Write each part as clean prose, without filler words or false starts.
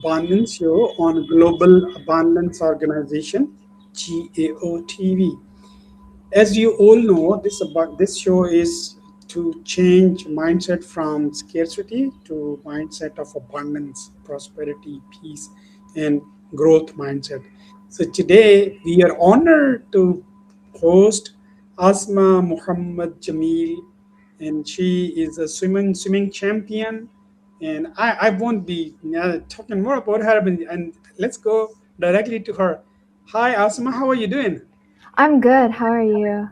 Abundance Show on Global Abundance Organization, GAOTV. As you all know, this show is to change mindset from scarcity to mindset of abundance, prosperity, peace, and growth mindset. So today we are honored to host Asma Muhammad Jamil, and she is a swimming champion. And I won't be talking more about her, and let's go directly to her. Hi, Asma, how are you doing? I'm good. How are you?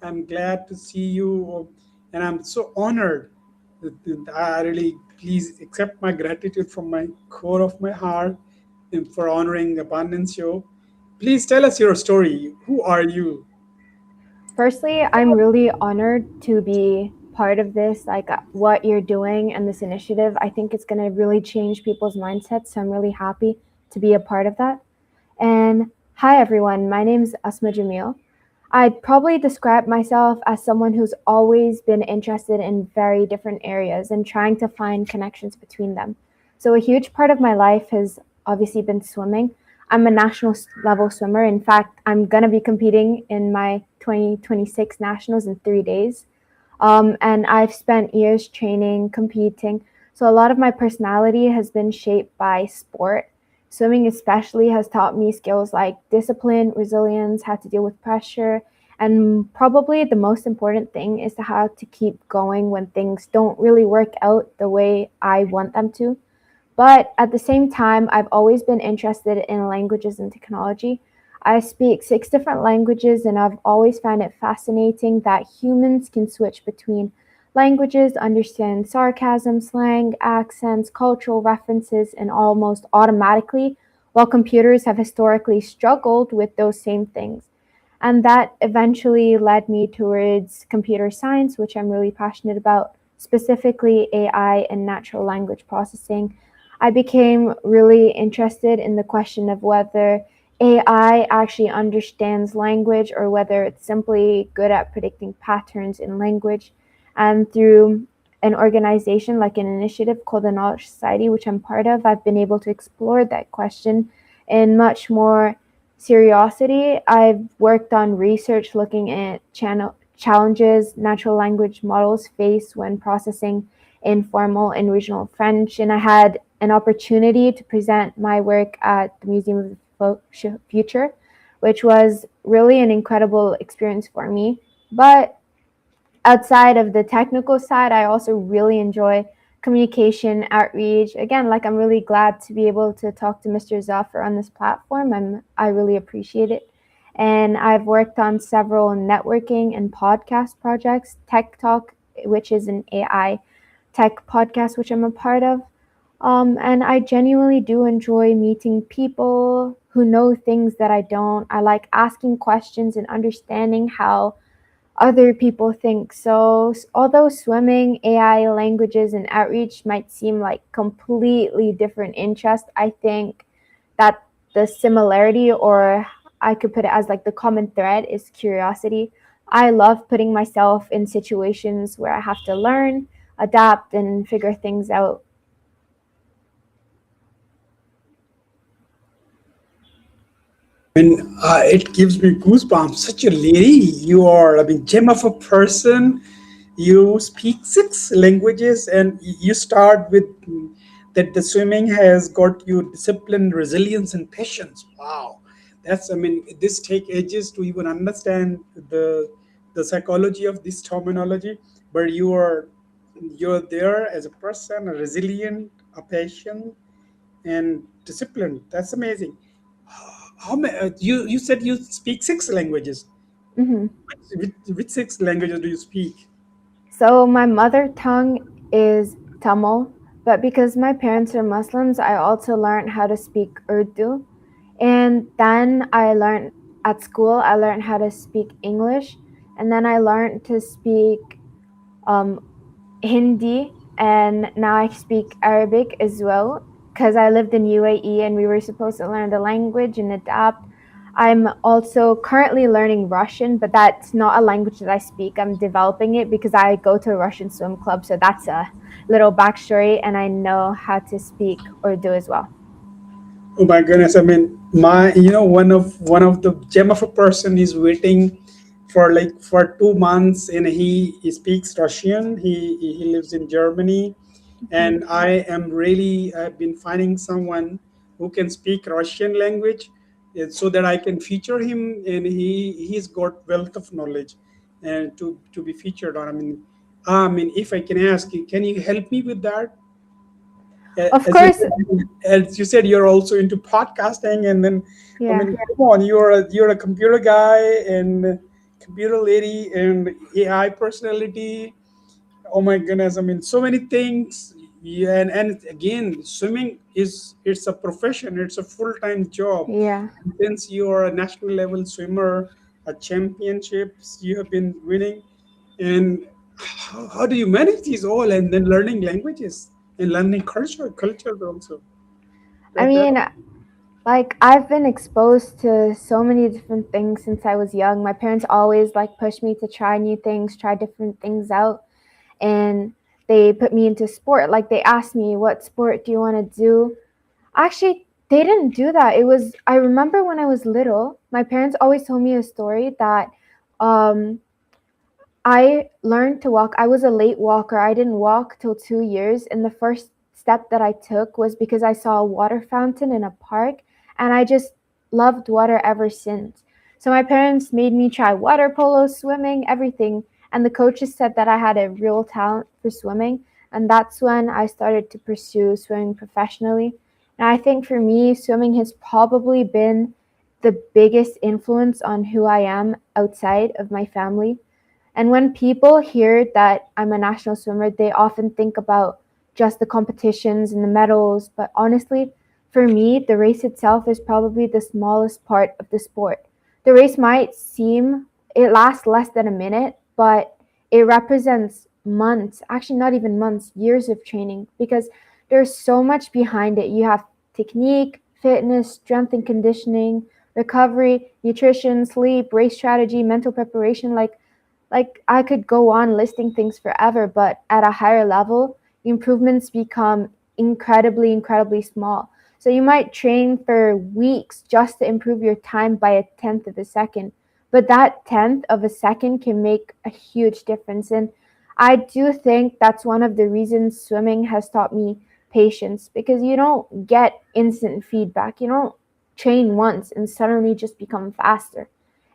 I'm glad to see you, and I'm so honored. I really please accept my gratitude from my core of my heart and for honoring Abundance Show. Please tell us your story. Who are you? Firstly, I'm really honored to be part of this, what you're doing and this initiative. I think it's going to really change people's mindsets. So I'm really happy to be a part of that. And hi, everyone. My name's Asma Jamil. I'd probably describe myself as someone who's always been interested in very different areas and trying to find connections between them. So, a huge part of my life has obviously been swimming. I'm a national level swimmer. In fact, I'm going to be competing in my 2026 nationals in 3 days. And I've spent years training, competing. So, a lot of my personality has been shaped by sport. Swimming, especially, has taught me skills like discipline, resilience, how to deal with pressure, and probably the most important thing is to how to keep going when things don't really work out the way I want them to. But at the same time, I've always been interested in languages and technology. I speak 6 different languages, and I've always found it fascinating that humans can switch between languages, understand sarcasm, slang, accents, cultural references, and almost automatically, while computers have historically struggled with those same things. And that eventually led me towards computer science, which I'm really passionate about, specifically AI and natural language processing. I became really interested in the question of whether AI actually understands language or whether it's simply good at predicting patterns in language. And through an organization like an initiative called the Knowledge Society, which I'm part of, I've been able to explore that question in much more seriosity. I've worked on research looking at challenges natural language models face when processing informal and regional French, and I had an opportunity to present my work at the Museum of the Future, which was really an incredible experience for me. But outside of the technical side, I also really enjoy communication outreach. Again, like I'm really glad to be able to talk to Mr. Zaffer on this platform. I really appreciate it. And I've worked on several networking and podcast projects, Tech Talk, which is an AI tech podcast, which I'm a part of. And I genuinely do enjoy meeting people who know things that I don't. I like asking questions and understanding how other people think. So, although swimming, AI, languages, and outreach might seem like completely different interests, I think that the similarity, or I could put it as like the common thread, is curiosity. I love putting myself in situations where I have to learn, adapt, and figure things out. And it gives me goosebumps. Such a lady you are. I mean, gem of a person. You speak 6 languages, and you start with that the swimming has got you discipline, resilience, and patience. Wow, that's. I mean, this take ages to even understand the psychology of this terminology. But you're there as a person, a resilient, a patient, and disciplined. That's amazing. How many? You said you speak 6 languages. Mhm. Which 6 languages do you speak? So my mother tongue is Tamil, but because my parents are Muslims, I also learned how to speak Urdu. And then at school, I learned how to speak English. And then I learned to speak um, Hindi. And now I speak Arabic as well because I lived in UAE and we were supposed to learn the language and adapt. I'm also currently learning Russian, but that's not a language that I speak. I'm developing it because I go to a Russian swim club. So that's a little backstory. And I know how to speak Urdu as well. Oh my goodness! I mean, my one of the gem of a person is waiting for like for 2 months, and he speaks Russian. He lives in Germany, Mhm. and I am really I've been finding someone who can speak Russian language, so that I can feature him, and he's got wealth of knowledge, and to be featured on. I mean, if I can ask you, can you help me with that? Of As you course, said, you're also into podcasting, and then I yeah. mean, come on, you're a computer guy and computer lady and AI personality. Oh my goodness! I mean, so many things. Yeah, and again, swimming it's a profession. It's a full time job. Yeah. Since you are a national level swimmer, a championships you have been winning, and how do you manage these all and then learning languages and learning cultures also? I That mean, like I've been exposed to so many different things since I was young. My parents always like pushed me to try new things, try different things out, and they put me into sport. Like they asked me, "What sport do you want to do?" Actually, they didn't do that. It was I remember when I was little, my parents always told me a story that um I learned to walk. I was a late walker. I didn't walk till 2 years. And the first step that I took was because I saw a water fountain in a park. And I just loved water ever since. So my parents made me try water polo, swimming, everything. And the coaches said that I had a real talent for swimming. And that's when I started to pursue swimming professionally. And I think for me, swimming has probably been the biggest influence on who I am outside of my family. And when people hear that I'm a national swimmer, they often think about just the competitions and the medals. But honestly, for me, the race itself is probably the smallest part of the sport. The race might seem it lasts less than a minute, but it represents months, actually, not even months, years of training because there's so much behind it. You have technique, fitness, strength and conditioning, recovery, nutrition, sleep, race strategy, mental preparation. Like I could go on listing things forever, but at a higher level, improvements become incredibly small. So you might train for weeks just to improve your time by a tenth of a second, but that tenth of a second can make a huge difference. And I do think that's one of the reasons swimming has taught me patience because you don't get instant feedback. You don't train once and suddenly just become faster.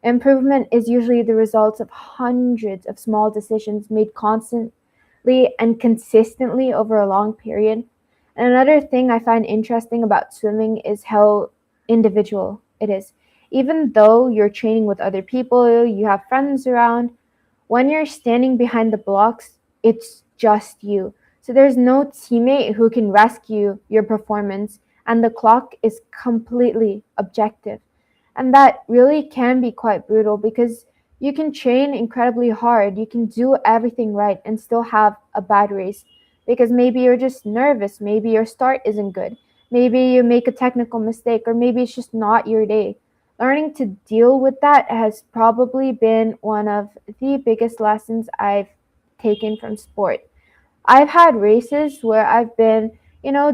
Improvement is usually the result of hundreds of small decisions made constantly and consistently over a long period. And another thing I find interesting about swimming is how individual it is. Even though you're training with other people, you have friends around, when you're standing behind the blocks, it's just you. So there's no teammate who can rescue your performance, and the clock is completely objective. And that really can be quite brutal because you can train incredibly hard, you can do everything right, and still have a bad race because maybe you're just nervous, maybe your start isn't good, maybe you make a technical mistake, or maybe it's just not your day. Learning to deal with that has probably been one of the biggest lessons I've taken from sport. I've had races where I've been,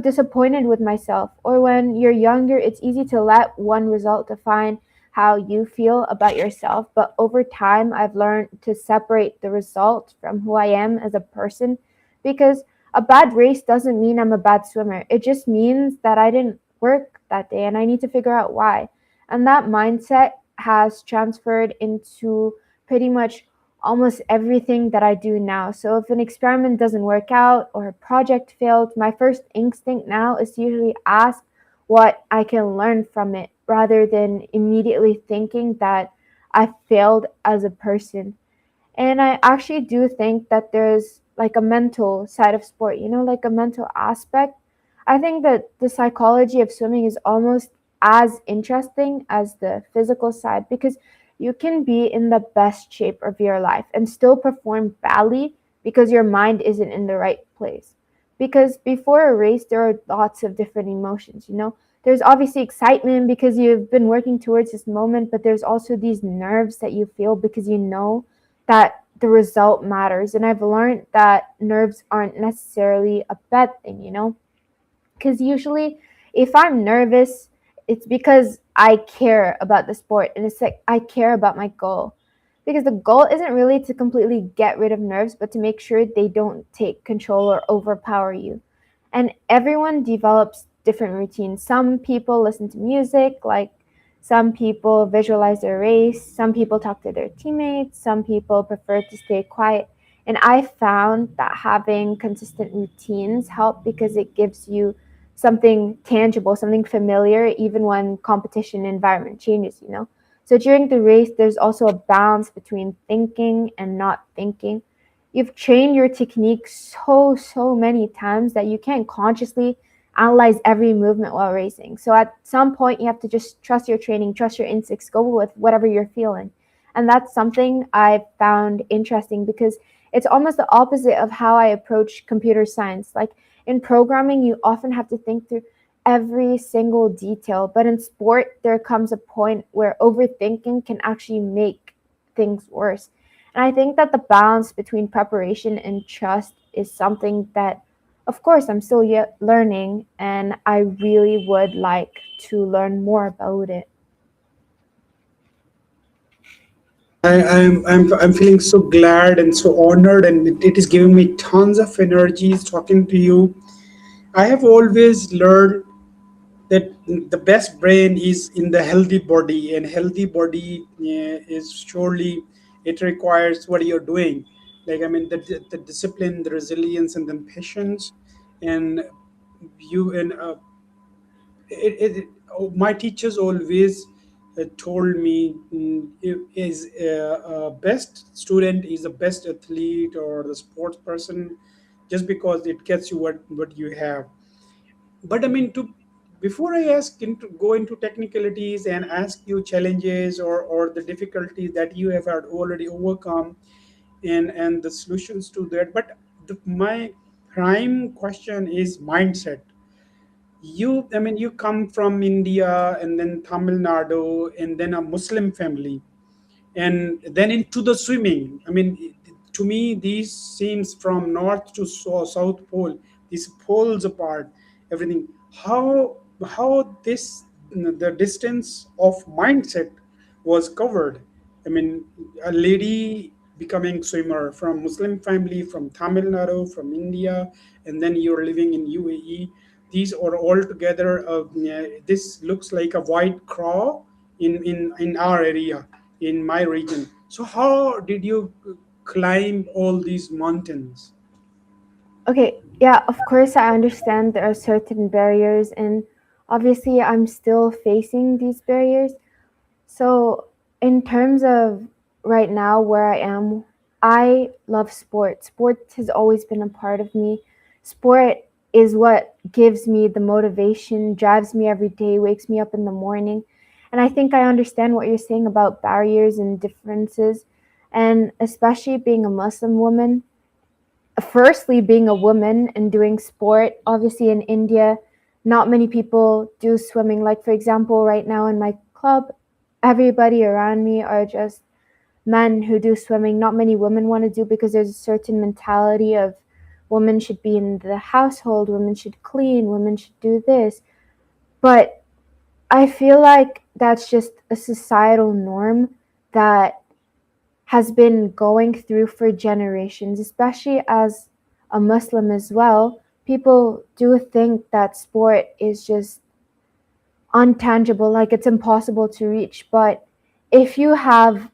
disappointed with myself. Or when you're younger, it's easy to let one result define how you feel about yourself. But over time, I've learned to separate the result from who I am as a person because a bad race doesn't mean I'm a bad swimmer. It just means that I didn't work that day and I need to figure out why. And that mindset has transferred into pretty much almost everything that I do now. So if an experiment doesn't work out or a project failed, my first instinct now is to usually ask what I can learn from it rather than immediately thinking that I failed as a person. And I actually do think that there's like a mental side of sport, like a mental aspect. I think that the psychology of swimming is almost as interesting as the physical side because you can be in the best shape of your life and still perform badly because your mind isn't in the right place. Because before a race, there are lots of different emotions. There's obviously excitement because you've been working towards this moment, but there's also these nerves that you feel because you know that the result matters. And I've learned that nerves aren't necessarily a bad thing. Because usually, if I'm nervous, it's because I care about the sport, and it's like I care about my goal. Because the goal isn't really to completely get rid of nerves, but to make sure they don't take control or overpower you. And everyone develops different routines. Some people listen to music, like some people visualize their race, some people talk to their teammates, some people prefer to stay quiet. And I found that having consistent routines help because it gives you something tangible, something familiar, even when competition environment changes, you know? So during the race, there's also a balance between thinking and not thinking. You've trained your technique so many times that you can't consciously analyze every movement while racing. So at some point you have to just trust your training, trust your instincts, go with whatever you're feeling. And that's something I found interesting because it's almost the opposite of how I approach computer science. Like in programming, you often have to think through every single detail, but in sport there comes a point where overthinking can actually make things worse. And I think that the balance between preparation and trust is something that, of course, I'm still yet learning, and I really would like to learn more about it. I'm feeling so glad and so honored, and it is giving me tons of energies talking to you. I have always learned that the best brain is in the healthy body, and healthy body is surely it requires what you're doing. Like I mean, the discipline, the resilience, and the patience, and you and my teachers always told me is a best student is the best athlete or the sports person just because it gets you what you have. But I mean, to before I ask into go into technicalities and ask you challenges or the difficulties that you have had already overcome and the solutions to that, but my prime question is mindset. I mean, you come from India and then Tamil Nadu and then a Muslim family and then into the swimming. I mean, to me these seems from north to south pole, these poles apart, everything. How this the distance of mindset was covered. I mean, a lady becoming swimmer from Muslim family, from Tamil Nadu, from India, and then you're living in UAE. These are all together. This looks like a white crow in our area, in my region. So how did you climb all these mountains? Okay, yeah, of course, I understand there are certain barriers, and obviously, I'm still facing these barriers. So, in terms of right now where I am, I love sport. Sport has always been a part of me. Sport is what gives me the motivation, drives me every day, wakes me up in the morning. And I think I understand what you're saying about barriers and differences. And especially being a Muslim woman, firstly, being a woman and doing sport, obviously in India, not many people do swimming. Like, for example, right now in my club, everybody around me are just men who do swimming. Not many women want to do because there's a certain mentality of women should be in the household, women should clean, women should do this. But I feel like that's just a societal norm that has been going through for generations, especially as a Muslim as well. People do think that sport is just untangible, like it's impossible to reach. But if you have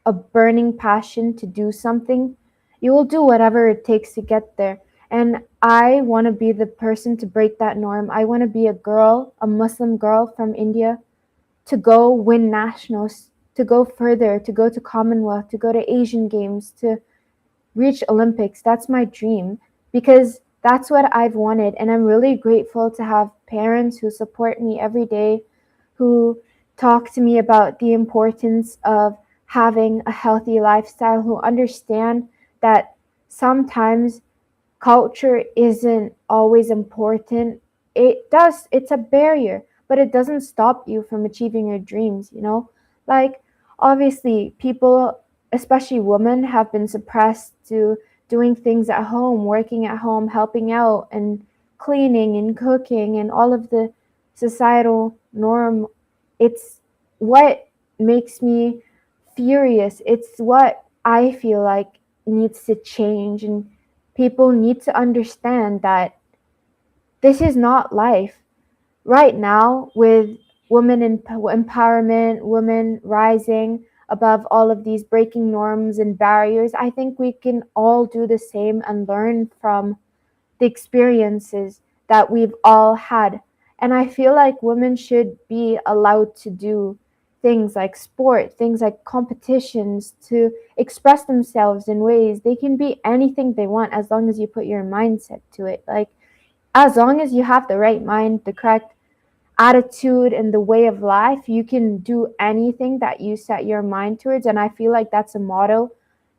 a burning passion to do something, you will do whatever it takes to get there. And I want to be the person to break that norm. I want to be a girl, a Muslim girl from India, to go win nationals, to go further, to go to Commonwealth, to go to Asian Games, to reach Olympics. That's my dream because that's what I've wanted. And I'm really grateful to have parents who support me every day, who talk to me about the importance of having a healthy lifestyle, who understand that sometimes culture isn't always important. It's a barrier, but it doesn't stop you from achieving your dreams, you know? Like, obviously, people, especially women, have been suppressed to doing things at home, working at home, helping out, and cleaning and cooking, and all of the societal norm. It's what makes me furious. It's what I feel like needs to change, and people need to understand that this is not life. Right now, with women empowerment, women rising above all of these breaking norms and barriers, I think we can all do the same and learn from the experiences that we've all had. And I feel like women should be allowed to do things like sport, things like competitions, to express themselves in ways. They can be anything they want as long as you put your mindset to it. Like, as long as you have the right mind, the correct attitude, and the way of life, you can do anything that you set your mind towards. And I feel like that's a motto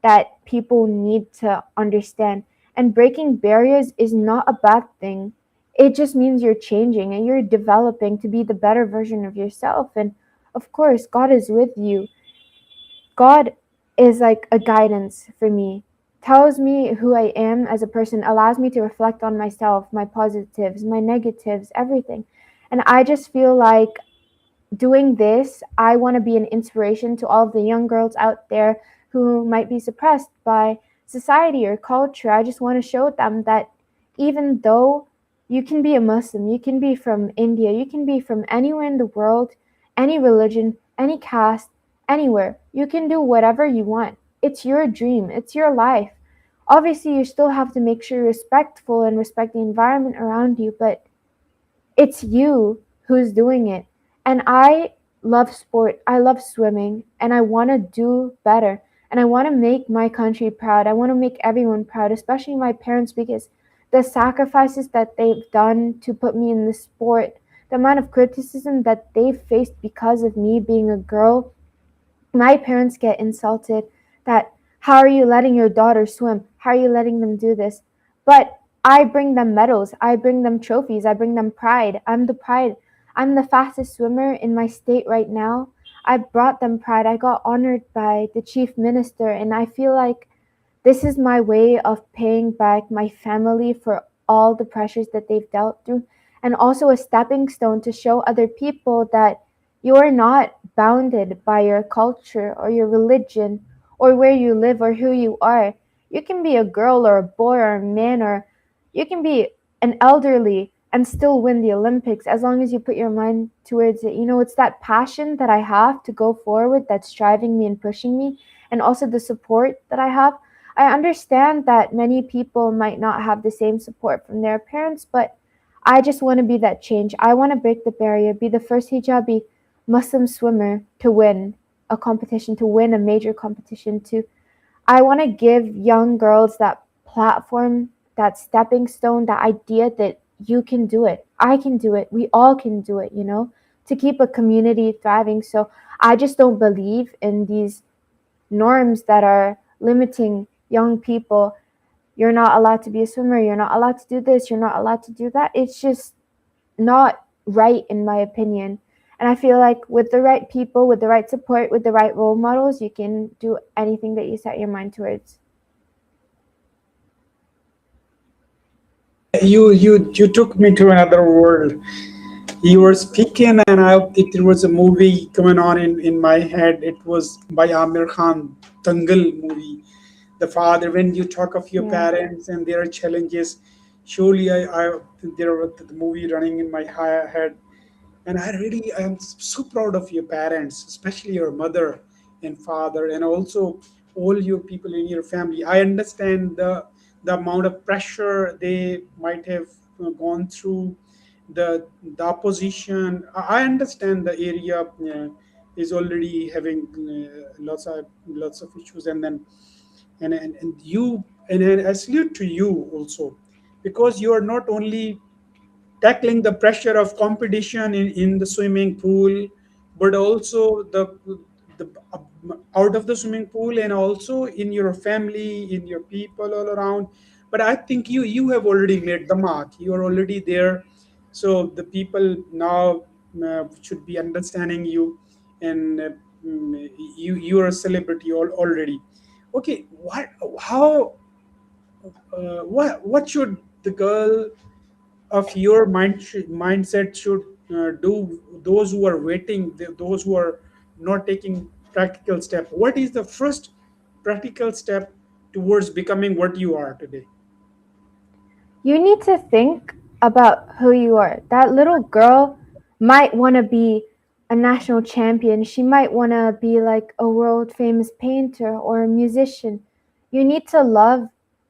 that people need to understand. And breaking barriers is not a bad thing. It just means you're changing and you're developing to be the better version of yourself. And of course, God is with you. God is like a guidance for me, tells me who I am as a person, allows me to reflect on myself, my positives, my negatives, everything. And I just feel like doing this, I want to be an inspiration to all of the young girls out there who might be suppressed by society or culture. I just want to show them that even though you can be a Muslim, you can be from India, you can be from anywhere in the world, any religion, any caste, anywhere, you can do whatever you want. It's your dream, it's your life. Obviously, you still have to make sure you're respectful and respect the environment around you, but it's you who's doing it. And I love sport. I love swimming and I want to do better. And I want to make my country proud. I want to make everyone proud, especially my parents, because the sacrifices that they've done to put me in the sport, the amount of criticism that they've faced because of me being a girl, my parents get insulted that how are you letting your daughter swim? How are you letting them do this? But I bring them medals, I bring them trophies, I bring them pride. I'm the pride. I'm the fastest swimmer in my state right now. I brought them pride. I got honored by the chief minister, and I feel like this is my way of paying back my family for all the pressures that they've dealt through, and also a stepping stone to show other people that you are not bounded by your culture or your religion or where you live or who you are. You can be a girl or a boy or a man, or you can be an elderly and still win the Olympics as long as you put your mind towards it. You know, it's that passion that I have to go forward that's driving me and pushing me, and also the support that I have. I understand that many people might not have the same support from their parents, but I just want to be that change. I want to break the barrier, be the first hijabi Muslim swimmer to win a competition, to win a major competition, to I want to give young girls that platform, that stepping stone, that idea that you can do it. I can do it. We all can do it, you know, to keep a community thriving. So I just don't believe in these norms that are limiting young people. You're not allowed to be a swimmer. You're not allowed to do this. You're not allowed to do that. It's just not right, in my opinion. And I feel like with the right people, with the right support, with the right role models, you can do anything that you set your mind towards. You took me to another world. You were speaking, and there was a movie coming on in my head. It was by Amir Khan, Dangal movie. The father, when you talk of your Yeah. parents and their challenges, surely I there was the movie running in my head, and I am so proud of your parents, especially your mother and father, and also all your people in your family. I understand the amount of pressure they might have gone through, the opposition. I understand the area is already having lots of issues, and then and you, and I salute to you also, because you are not only tackling the pressure of competition in the swimming pool, but also the out of the swimming pool, and also in your family, in your people all around. But I think you have already made the mark. You are already there, so the people now should be understanding you, and you are a celebrity already. Okay, what how what should the girl of your mindset should do those who are waiting, those who are not taking practical step? What is the first practical step towards becoming what you are today? You need to think about who you are. That little girl might want to be a national champion. She might want to be like a world famous painter or a musician. You need to love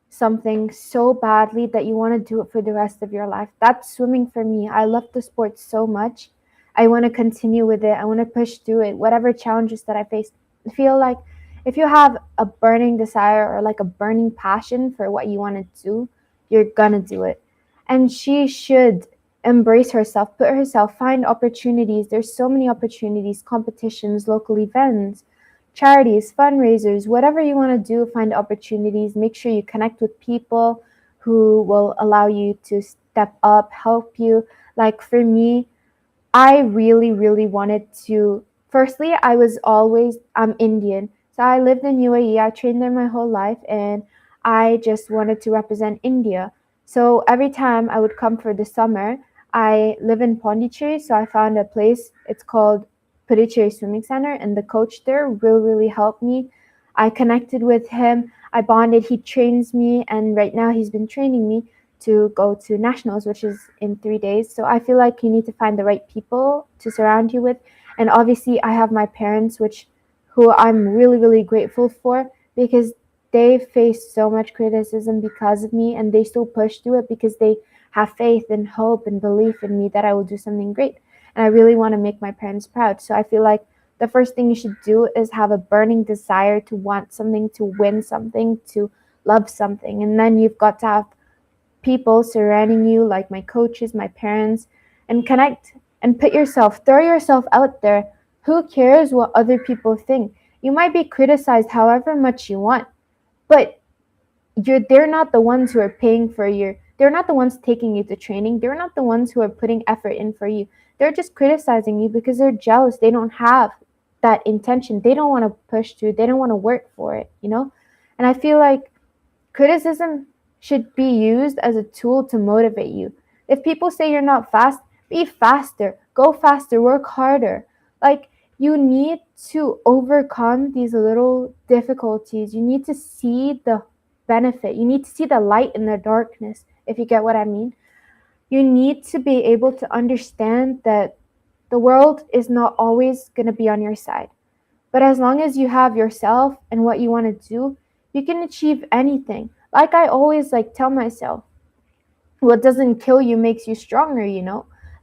something so badly that you want to do it for the rest of your life. That's swimming for me. I love the sport so much. I want to continue with it. I want to push through it, whatever challenges that I face. I feel like if you have a burning desire or like a burning passion for what you want to do, you're gonna do it. And she should embrace herself, put herself, find opportunities. There's so many opportunities, competitions, local events, charities, fundraisers, whatever you want to do, find opportunities. Make sure you connect with people who will allow you to step up, help you. Like for me, I really, really wanted to. Firstly, I'm Indian. So I lived in UAE. I trained there my whole life and I just wanted to represent India. So every time I would come for the summer, I live in Pondicherry. So I found a place, it's called Puducherry Swimming Center, and the coach there really, really helped me. I connected with him, I bonded, he trains me, and right now he's been training me to go to nationals, which is in 3 days. So I feel like you need to find the right people to surround you with. And obviously, I have my parents, which who I'm really, really grateful for because they faced so much criticism because of me and they still push through it because they have faith and hope and belief in me that I will do something great. And I really want to make my parents proud. So I feel like the first thing you should do is have a burning desire to want something, to win something, to love something. And then you've got to have people surrounding you, like my coaches, my parents, and connect and throw yourself out there. Who cares what other people think? You might be criticized however much you want, but they're not the ones who are paying for they're not the ones taking you to training. They're not the ones who are putting effort in for you. They're just criticizing you because they're jealous. They don't have that intention. They don't want to push through. They don't want to work for it. And I feel like criticism should be used as a tool to motivate you. If people say you're not fast, be faster, go faster, work harder. Like, you need to overcome these little difficulties. You need to see the benefit. You need to see the light in the darkness, if you get what I mean. You need to be able to understand that the world is not always going to be on your side. But as long as you have yourself and what you want to do, you can achieve anything. Like I always tell myself, what doesn't kill you makes you stronger.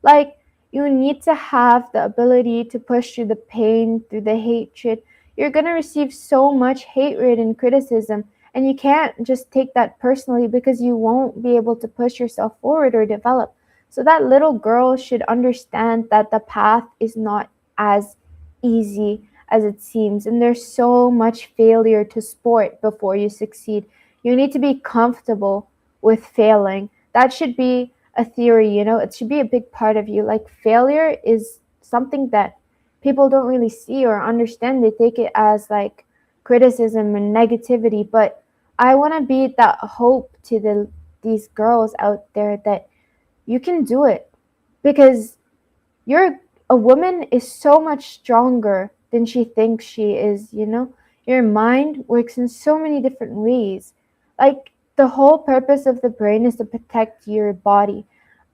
Like, you need to have the ability to push through the pain, through the hatred. You're going to receive so much hatred and criticism, and you can't just take that personally because you won't be able to push yourself forward or develop. So that little girl should understand that the path is not as easy as it seems, and there's so much failure to sport before you succeed. You need to be comfortable with failing. That should be a theory. It should be a big part of you. Like, failure is something that people don't really see or understand. They take it as like criticism and negativity, but I want to be that hope to these girls out there that you can do it, because a woman is so much stronger than she thinks she is. Your mind works in so many different ways. Like, the whole purpose of the brain is to protect your body,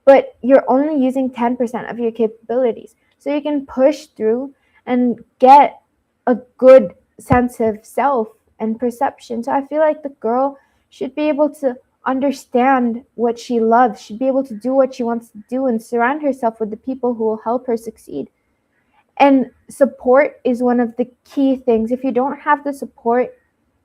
but you're only using 10% of your capabilities. So you can push through and get a good sense of self and perception. So I feel like the girl should be able to understand what she loves, should be able to do what she wants to do, and surround herself with the people who will help her succeed. And support is one of the key things. If you don't have the support,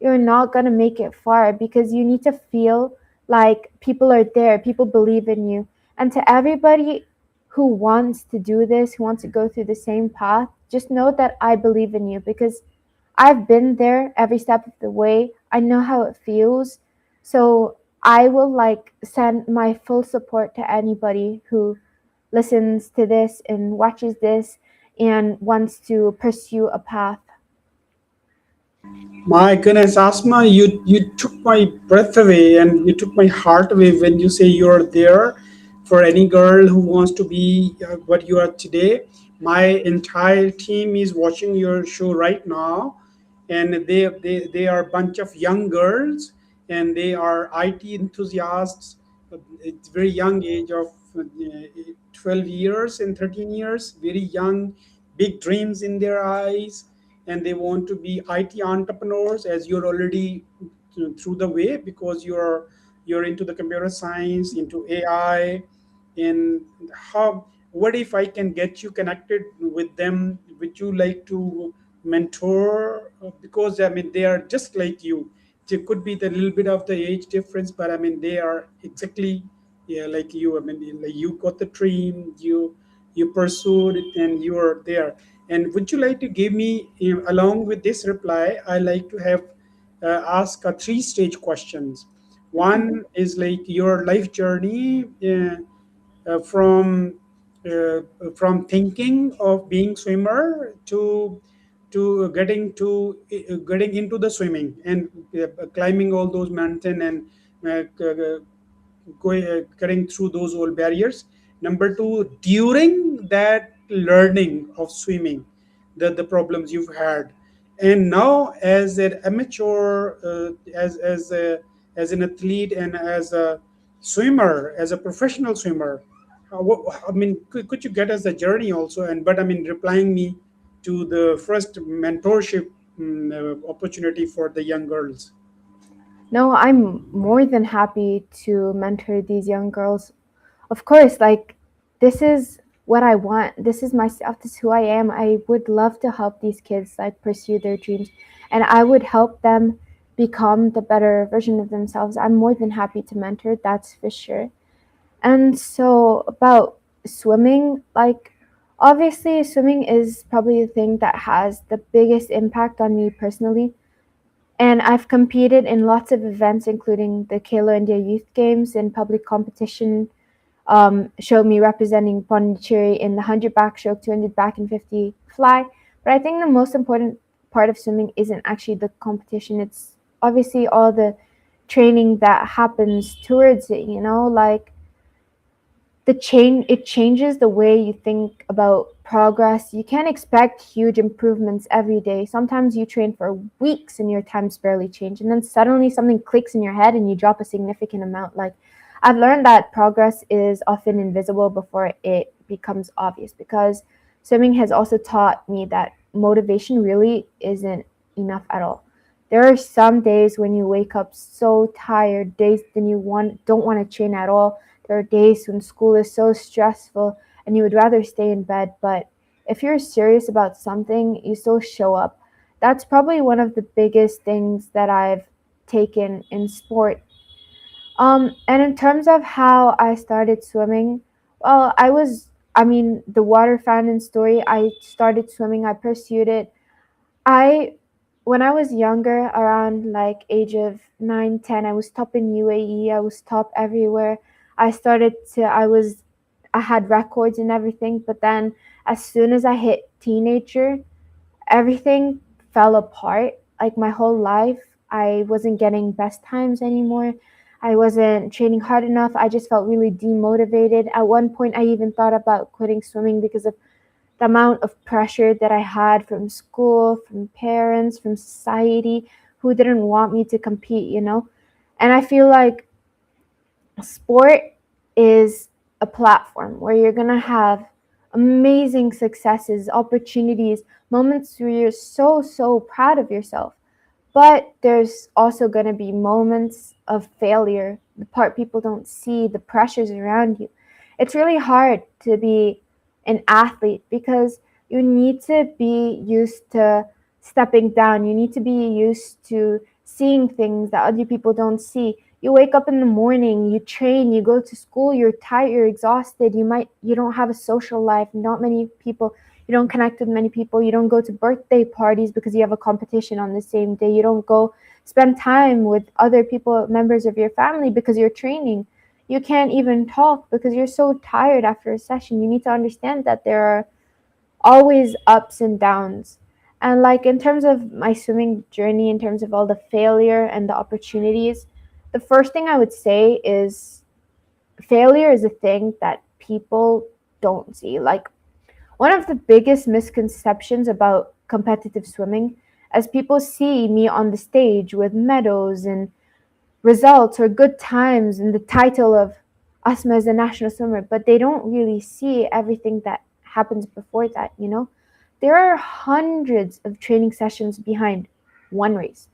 you're not going to make it far, because you need to feel like people are there, people believe in you. And to everybody who wants to do this, who wants to go through the same path, just know that I believe in you, because I've been there every step of the way. I know how it feels. So I will send my full support to anybody who listens to this and watches this and wants to pursue a path. My goodness, Asma, you took my breath away and you took my heart away when you say you're there for any girl who wants to be what you are today. My entire team is watching your show right now, and they are a bunch of young girls, and they are IT enthusiasts. It's very young age of 12 years and 13 years, very young, big dreams in their eyes, and they want to be IT entrepreneurs, as you're already through the way, because you're into the computer science, into AI. And how, what if I can get you connected with them? Would you like to mentor? Because I mean, they are just like you. There could be the little bit of the age difference, but I mean, they are exactly, yeah, like you. I mean, like, you got the dream, you pursued it, and you are there. And would you like to give me, along with this reply, I like to have ask a three-stage questions. One is like your life journey, from thinking of being swimmer to getting into the swimming, and climbing all those mountain, and cutting through those old barriers. Number two, during that learning of swimming, the problems you've had, and now as an amateur, as an athlete, and as a swimmer, as a professional swimmer. I mean, could you get us the journey also? And but I mean, replying me to the first mentorship opportunity for the young girls. No, I'm more than happy to mentor these young girls. Of course, like, this is what I want. This is myself. This is who I am. I would love to help these kids like pursue their dreams, and I would help them become the better version of themselves. I'm more than happy to mentor, that's for sure. And so about swimming, like, obviously swimming is probably the thing that has the biggest impact on me personally. And I've competed in lots of events, including the Khelo India Youth Games and public competition. Showed me representing Pondicherry in the 100 backstroke, 200 back, and 50 fly. But I think the most important part of swimming isn't actually the competition. It's obviously all the training that happens towards it, you know, like it changes the way you think about progress. You can't expect huge improvements every day. Sometimes you train for weeks and your times barely change, and then suddenly something clicks in your head and you drop a significant amount. Like, I've learned that progress is often invisible before it becomes obvious, because swimming has also taught me that motivation really isn't enough at all. There are some days when you wake up so tired, days then you don't want to train at all. There are days when school is so stressful and you would rather stay in bed, but if you're serious about something, you still show up. That's probably one of the biggest things that I've taken in sport. And in terms of how I started swimming, well, I mean, the water fountain story, I started swimming, I pursued it. I when I was younger, around like age of 9, 10, I was top in UAE, I was top everywhere. I had records and everything, but then as soon as I hit teenager, everything fell apart. Like, my whole life, I wasn't getting best times anymore. I wasn't training hard enough. I just felt really demotivated. At one point, I even thought about quitting swimming because of the amount of pressure that I had from school, from parents, from society, who didn't want me to compete, you know? And I feel like sport is a platform where you're going to have amazing successes, opportunities, moments where you're so, so proud of yourself. But there's also going to be moments of failure, the part people don't see, the pressures around you. It's really hard to be an athlete because you need to be used to stepping down. You need to be used to seeing things that other people don't see. You wake up in the morning, you train, you go to school, you're tired, you're exhausted. You don't have a social life. Not many people, you don't connect with many people. You don't go to birthday parties because you have a competition on the same day. You don't go spend time with other people, members of your family, because you're training. You can't even talk because you're so tired after a session. You need to understand that there are always ups and downs. And like, in terms of my swimming journey, in terms of all the failure and the opportunities, the first thing I would say is failure is a thing that people don't see. Like, one of the biggest misconceptions about competitive swimming as people see me on the stage with medals and results or good times and the title of Asma as a national swimmer, but they don't really see everything that happens before that, you know? There are hundreds of training sessions behind one race,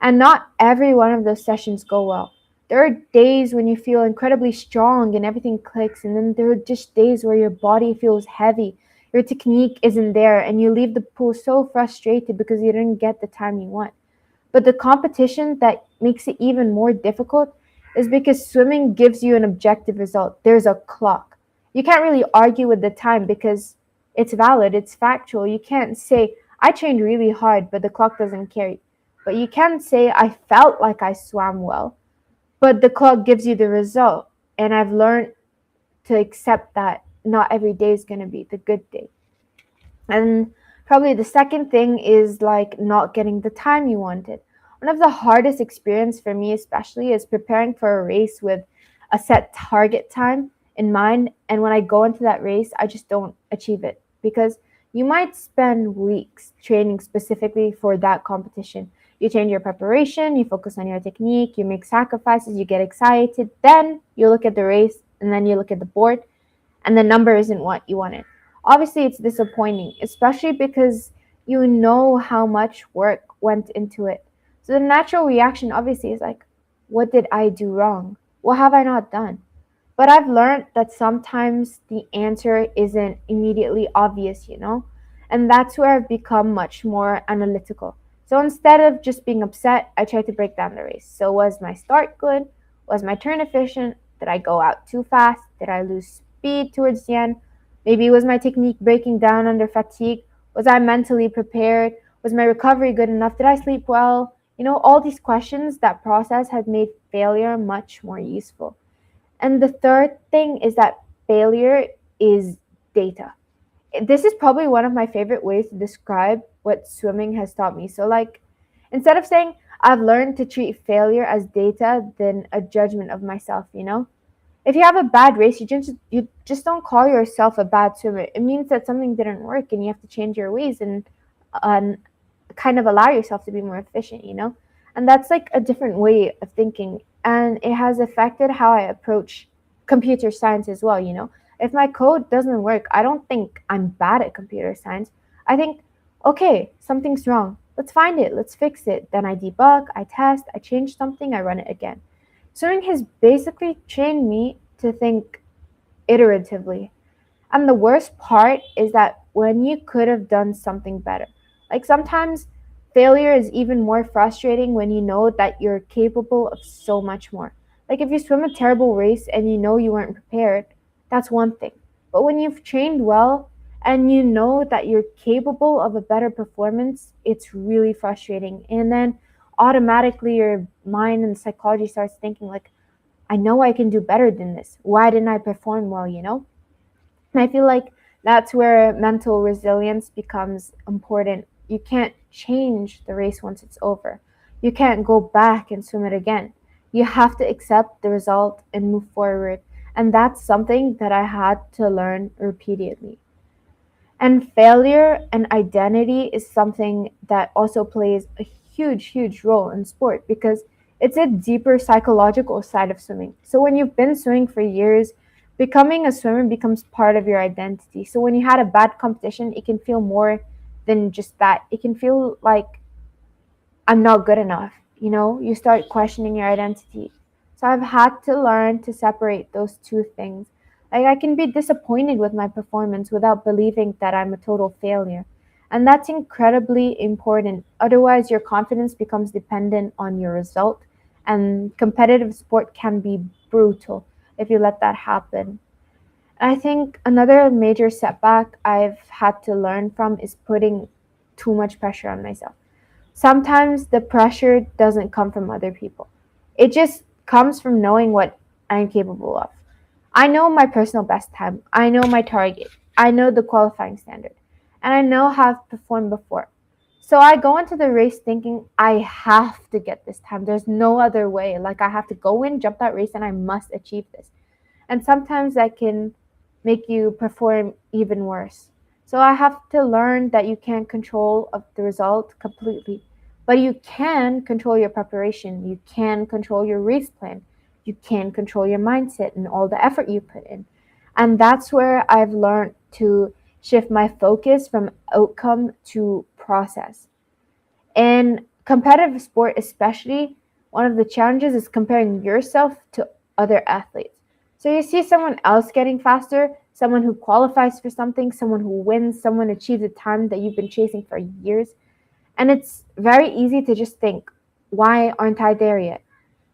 and not every one of those sessions go well. There are days when you feel incredibly strong and everything clicks, and then there are just days where your body feels heavy, your technique isn't there, and you leave the pool so frustrated because you didn't get the time you want. But the competition that makes it even more difficult is because swimming gives you an objective result. There's a clock. You can't really argue with the time because it's valid, it's factual. You can't say, I trained really hard, but the clock doesn't carry. But you can say, I felt like I swam well, but the clock gives you the result. And I've learned to accept that not every day is going to be the good day. And probably the second thing is like not getting the time you wanted. One of the hardest experience for me especially is preparing for a race with a set target time in mind, and when I go into that race, I just don't achieve it because you might spend weeks training specifically for that competition. You change your preparation, you focus on your technique, you make sacrifices, you get excited, then you look at the race and then you look at the board and the number isn't what you wanted. Obviously, it's disappointing, especially because you know how much work went into it. So the natural reaction, obviously, is like, what did I do wrong? What have I not done? But I've learned that sometimes the answer isn't immediately obvious, you know? And that's where I've become much more analytical. So instead of just being upset, I try to break down the race. So was my start good? Was my turn efficient? Did I go out too fast? Did I lose speed towards the end? Maybe was my technique breaking down under fatigue? Was I mentally prepared? Was my recovery good enough? Did I sleep well? You know, all these questions, that process has made failure much more useful. And the third thing is that failure is data. This is probably one of my favorite ways to describe what swimming has taught me. So, like, instead of saying I've learned to treat failure as data than a judgment of myself, you know? If you have a bad race, you just don't call yourself a bad swimmer. It means that something didn't work and you have to change your ways and kind of allow yourself to be more efficient, you know? And that's like a different way of thinking. And it has affected how I approach computer science as well, you know? If my code doesn't work, I don't think I'm bad at computer science. I think, okay, something's wrong. Let's find it. Let's fix it. Then I debug, I test, I change something, I run it again. Swimming has basically trained me to think iteratively. And the worst part is that when you could have done something better, like sometimes failure is even more frustrating when you know that you're capable of so much more. Like if you swim a terrible race and you know you weren't prepared, that's one thing. But when you've trained well and you know that you're capable of a better performance, it's really frustrating. And then automatically your mind and psychology starts thinking like, I know I can do better than this. Why didn't I perform well, you know? And I feel like that's where mental resilience becomes important. You can't change the race once it's over. You can't go back and swim it again. You have to accept the result and move forward. And that's something that I had to learn repeatedly. And failure and identity is something that also plays a huge, huge role in sport because it's a deeper psychological side of swimming. So when you've been swimming for years, becoming a swimmer becomes part of your identity. So when you had a bad competition, it can feel more than just that. It can feel like I'm not good enough. You know, you start questioning your identity. So I've had to learn to separate those two things. Like I can be disappointed with my performance without believing that I'm a total failure. And that's incredibly important. Otherwise, your confidence becomes dependent on your result. And competitive sport can be brutal if you let that happen. I think another major setback I've had to learn from is putting too much pressure on myself. Sometimes the pressure doesn't come from other people. It just comes from knowing what I'm capable of. I know my personal best time. I know my target. I know the qualifying standard. And I know how I've performed before. So I go into the race thinking I have to get this time. There's no other way. Like I have to go in, jump that race, and I must achieve this. And sometimes that can make you perform even worse. So I have to learn that you can't control of the result completely, but you can control your preparation. You can control your race plan. You can control your mindset and all the effort you put in. And that's where I've learned to shift my focus from outcome to process. In competitive sport, especially, one of the challenges is comparing yourself to other athletes. So you see someone else getting faster, someone who qualifies for something, someone who wins, someone achieves a time that you've been chasing for years. And it's very easy to just think, why aren't I there yet?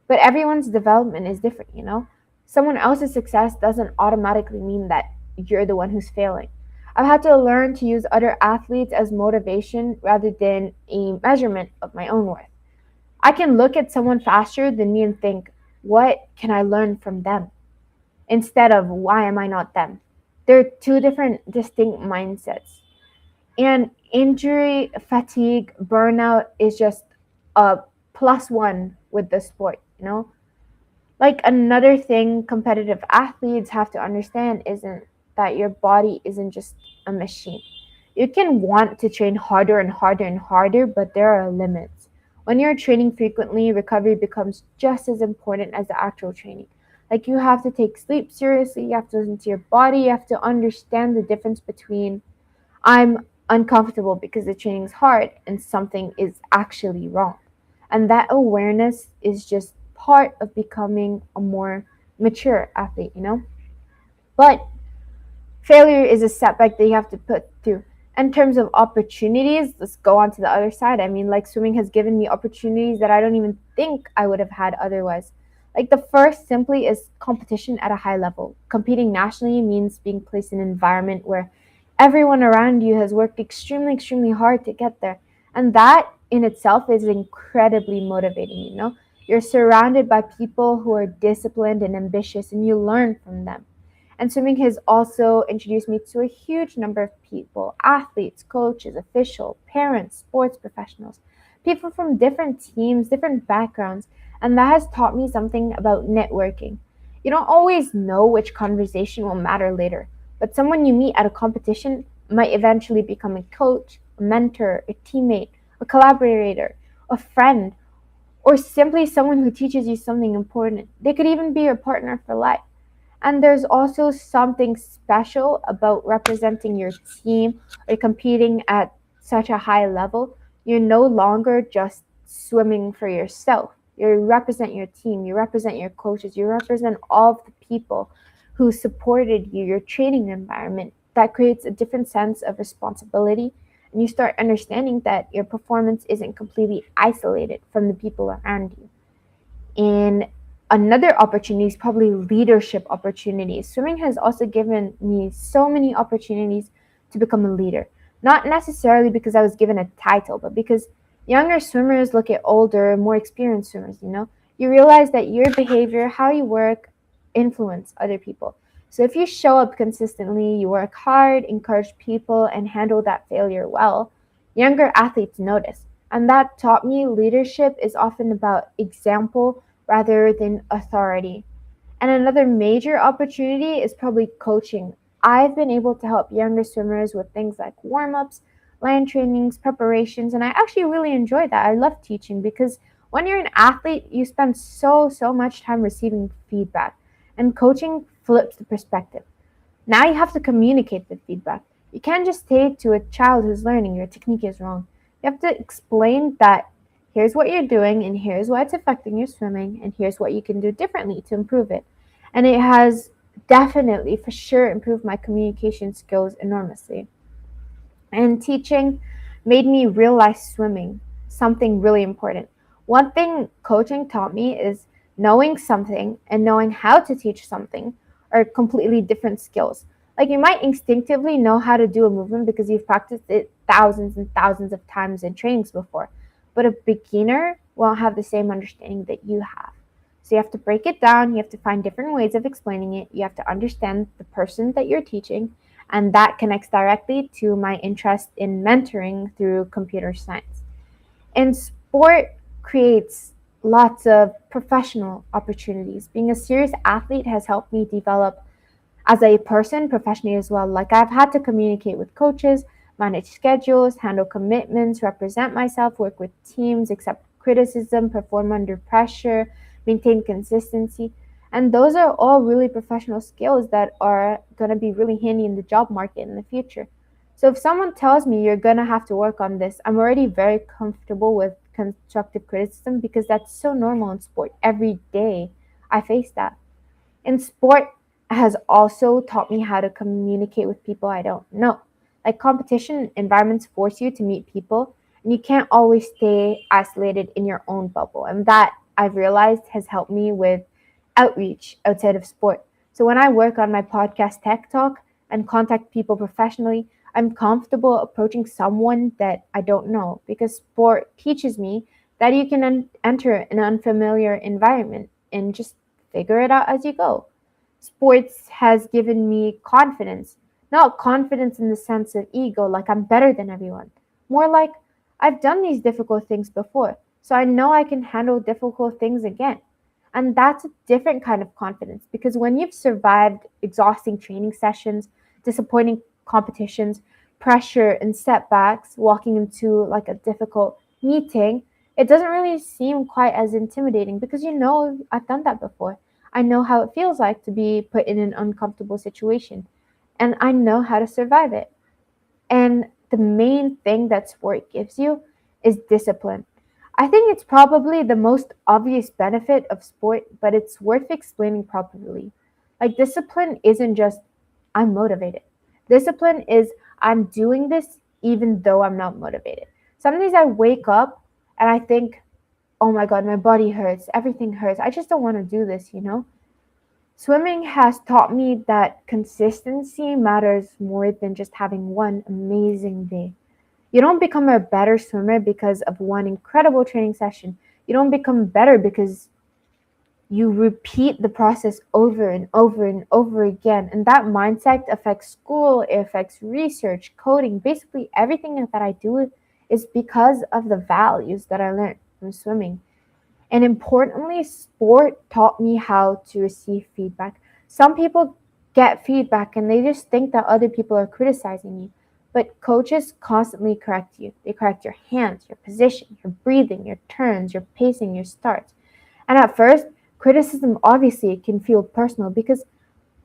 But everyone's development is different, you know? Someone else's success doesn't automatically mean that you're the one who's failing. I've had to learn to use other athletes as motivation rather than a measurement of my own worth. I can look at someone faster than me and think, what can I learn from them? Instead of, why am I not them? They're two different, distinct mindsets. And injury, fatigue, burnout is just a plus one with the sport, you know? Like another thing competitive athletes have to understand isn't that your body isn't just a machine. You can want to train harder and harder and harder, but there are limits. When you're training frequently, recovery becomes just as important as the actual training. Like you have to take sleep seriously, you have to listen to your body, you have to understand the difference between I'm uncomfortable because the training is hard and something is actually wrong. And that awareness is just part of becoming a more mature athlete, you know? But failure is a setback that you have to put through. In terms of opportunities, let's go on to the other side. I mean, like swimming has given me opportunities that I don't even think I would have had otherwise. Like the first simply is competition at a high level. Competing nationally means being placed in an environment where everyone around you has worked extremely, extremely hard to get there. And that in itself is incredibly motivating, you know? You're surrounded by people who are disciplined and ambitious, and you learn from them. And swimming has also introduced me to a huge number of people: athletes, coaches, officials, parents, sports professionals, people from different teams, different backgrounds. And that has taught me something about networking. You don't always know which conversation will matter later, but someone you meet at a competition might eventually become a coach, a mentor, a teammate, a collaborator, a friend, or simply someone who teaches you something important. They could even be your partner for life. And there's also something special about representing your team or competing at such a high level. You're no longer just swimming for yourself. You represent your team, you represent your coaches, you represent all of the people who supported you, your training environment. That creates a different sense of responsibility. And you start understanding that your performance isn't completely isolated from the people around you. And another opportunity is probably leadership opportunities. Swimming has also given me so many opportunities to become a leader. Not necessarily because I was given a title, but because younger swimmers look at older, more experienced swimmers, you know? You realize that your behavior, how you work, influence other people. So if you show up consistently, you work hard, encourage people, and handle that failure well, younger athletes notice. And that taught me leadership is often about example rather than authority. And another major opportunity is probably coaching. I've been able to help younger swimmers with things like warm ups, land trainings, preparations, and I actually really enjoy that. I love teaching because when you're an athlete, you spend so much time receiving feedback, and coaching flips the perspective. Now you have to communicate the feedback. You can't just say to a child who's learning your technique is wrong. You have to explain that here's what you're doing and here's why it's affecting your swimming and here's what you can do differently to improve it. And it has definitely for sure improved my communication skills enormously. And teaching made me realize swimming, something really important. One thing coaching taught me is knowing something and knowing how to teach something are completely different skills. Like you might instinctively know how to do a movement because you've practiced it thousands and thousands of times in trainings before, but a beginner won't have the same understanding that you have. So you have to break it down, you have to find different ways of explaining it, you have to understand the person that you're teaching, and that connects directly to my interest in mentoring through computer science. And sport creates lots of professional opportunities. Being a serious athlete has helped me develop as a person professionally as well. Like I've had to communicate with coaches, manage schedules, handle commitments, represent myself, work with teams, accept criticism, perform under pressure, maintain consistency. And those are all really professional skills that are going to be really handy in the job market in the future. So if someone tells me you're going to have to work on this, I'm already very comfortable with constructive criticism because that's so normal in sport. Every day I face that. And sport has also taught me how to communicate with people I don't know. Like competition environments force you to meet people, and you can't always stay isolated in your own bubble. And that I've realized has helped me with outreach outside of sport. So when I work on my podcast Tech Talk and contact people professionally, I'm comfortable approaching someone that I don't know because sport teaches me that you can enter an unfamiliar environment and just figure it out as you go. Sports has given me confidence, not confidence in the sense of ego, like I'm better than everyone, more like I've done these difficult things before, so I know I can handle difficult things again. And that's a different kind of confidence because when you've survived exhausting training sessions, disappointing competitions, pressure and setbacks, walking into like a difficult meeting, it doesn't really seem quite as intimidating because you know I've done that before. I know how it feels like to be put in an uncomfortable situation and I know how to survive it. And the main thing that sport gives you is discipline. I think it's probably the most obvious benefit of sport, but it's worth explaining properly. Like, discipline isn't just I'm motivated, discipline is I'm doing this even though I'm not motivated. Some days I wake up and I think, oh my God, my body hurts, everything hurts. I just don't want to do this, you know? Swimming has taught me that consistency matters more than just having one amazing day. You don't become a better swimmer because of one incredible training session. You don't become better because you repeat the process over and over and over again. And that mindset affects school, it affects research, coding, basically everything that I do is because of the values that I learned from swimming. And importantly, sport taught me how to receive feedback. Some people get feedback and they just think that other people are criticizing you. But coaches constantly correct you. They correct your hands, your position, your breathing, your turns, your pacing, your starts. And at first, criticism obviously can feel personal because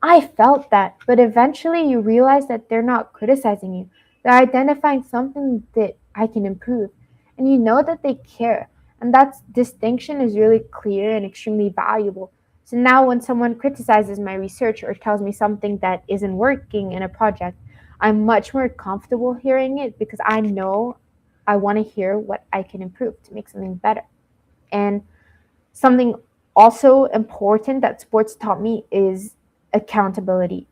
I felt that. But eventually, you realize that they're not criticizing you, they're identifying something that I can improve. And you know that they care. And that distinction is really clear and extremely valuable. So now, when someone criticizes my research or tells me something that isn't working in a project, I'm much more comfortable hearing it because I know I want to hear what I can improve to make something better. And something also important that sports taught me is accountability.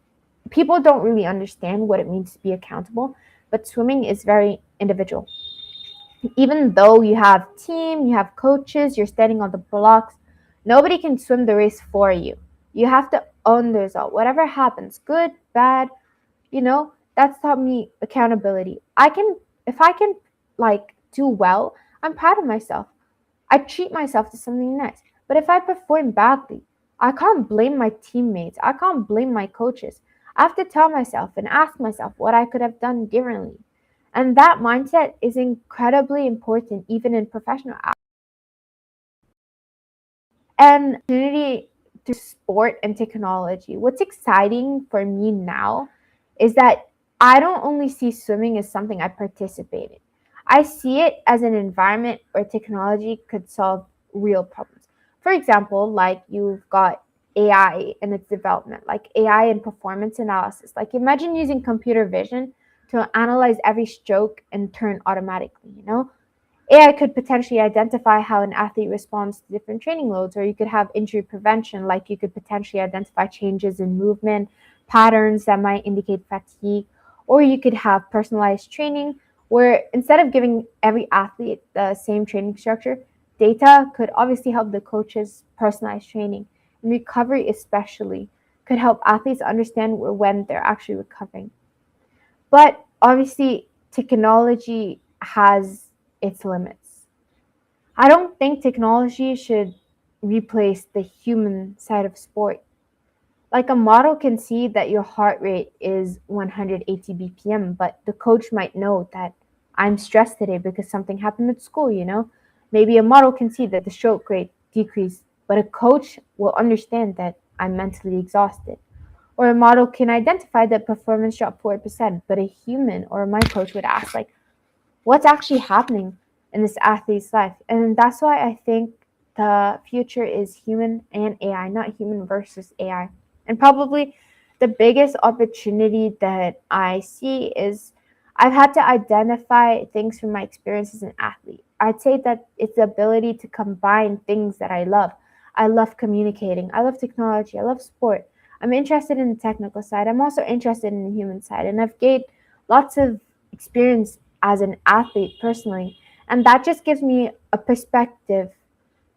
People don't really understand what it means to be accountable, but swimming is very individual. Even though you have team, you have coaches, you're standing on the blocks, nobody can swim the race for you. You have to own the result. Whatever happens, good, bad, that's taught me accountability. If I can like do well, I'm proud of myself. I treat myself to something nice. But if I perform badly, I can't blame my teammates. I can't blame my coaches. I have to tell myself and ask myself what I could have done differently. And that mindset is incredibly important even in professional and opportunity through sport and technology. What's exciting for me now is that I don't only see swimming as something I participate in. I see it as an environment where technology could solve real problems. For example, like you've got AI and its development, like AI and performance analysis. Like imagine using computer vision to analyze every stroke and turn automatically, you know? AI could potentially identify how an athlete responds to different training loads, or you could have injury prevention, like you could potentially identify changes in movement patterns that might indicate fatigue, or you could have personalized training where instead of giving every athlete the same training structure, data could obviously help the coaches personalize training. And recovery, especially, could help athletes understand when they're actually recovering. But obviously, technology has its limits. I don't think technology should replace the human side of sport. Like a model can see that your heart rate is 180 BPM, but the coach might know that I'm stressed today because something happened at school, you know? Maybe a model can see that the stroke rate decreased, but a coach will understand that I'm mentally exhausted. Or a model can identify that performance dropped 4%, but a human or my coach would ask, like, what's actually happening in this athlete's life? And that's why I think the future is human and AI, not human versus AI. And probably the biggest opportunity that I see is I've had to identify things from my experience as an athlete. I'd say that it's the ability to combine things that I love. I love communicating, I love technology, I love sport. I'm interested in the technical side. I'm also interested in the human side. And I've gained lots of experience as an athlete personally. And that just gives me a perspective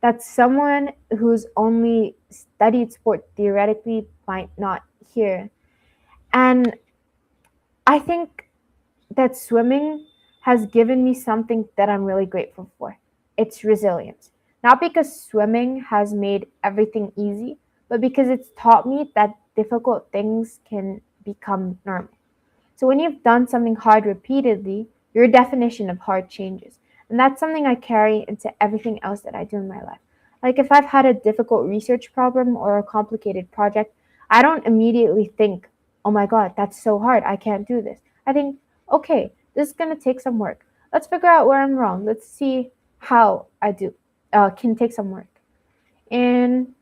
that someone who's only studied sport theoretically might not hear. And I think that swimming has given me something that I'm really grateful for. It's resilience. Not because swimming has made everything easy, but because it's taught me that difficult things can become normal. So when you've done something hard repeatedly, your definition of hard changes. And that's something I carry into everything else that I do in my life. Like if I've had a difficult research problem or a complicated project, I don't immediately think, oh my God, that's so hard. I can't do this. I think, okay, this is going to take some work. Let's figure out where I'm wrong. Let's see how I do. Can take some work. And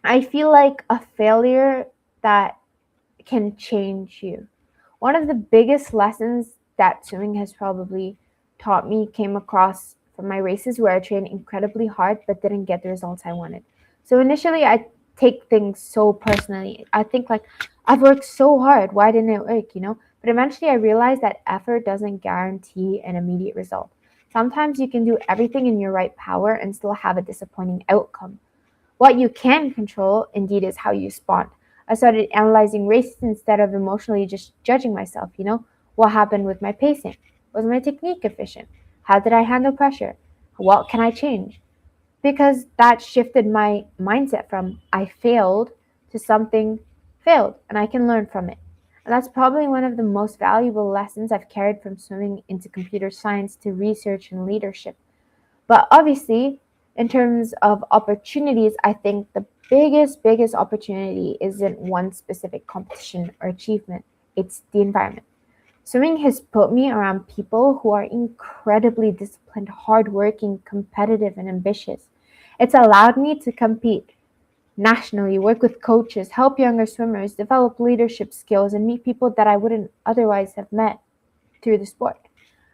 I feel like a failure that can change you. One of the biggest lessons that swimming has probably taught me came across from my races where I trained incredibly hard but didn't get the results I wanted. So initially, I take things so personally. I think like I've worked so hard, why didn't it work, you know? But eventually I realized that effort doesn't guarantee an immediate result. Sometimes you can do everything in your right power and still have a disappointing outcome. What you can control, indeed, is how you respond. I started analyzing races instead of emotionally just judging myself. You know, what happened with my pacing? Was my technique efficient? How did I handle pressure? What can I change? Because that shifted my mindset from I failed to something failed and I can learn from it. And that's probably one of the most valuable lessons I've carried from swimming into computer science to research and leadership. But obviously, in terms of opportunities, I think the biggest opportunity isn't one specific competition or achievement, it's the environment. Swimming has put me around people who are incredibly disciplined, hardworking, competitive, and ambitious. It's allowed me to compete nationally, work with coaches, help younger swimmers, develop leadership skills, and meet people that I wouldn't otherwise have met through the sport.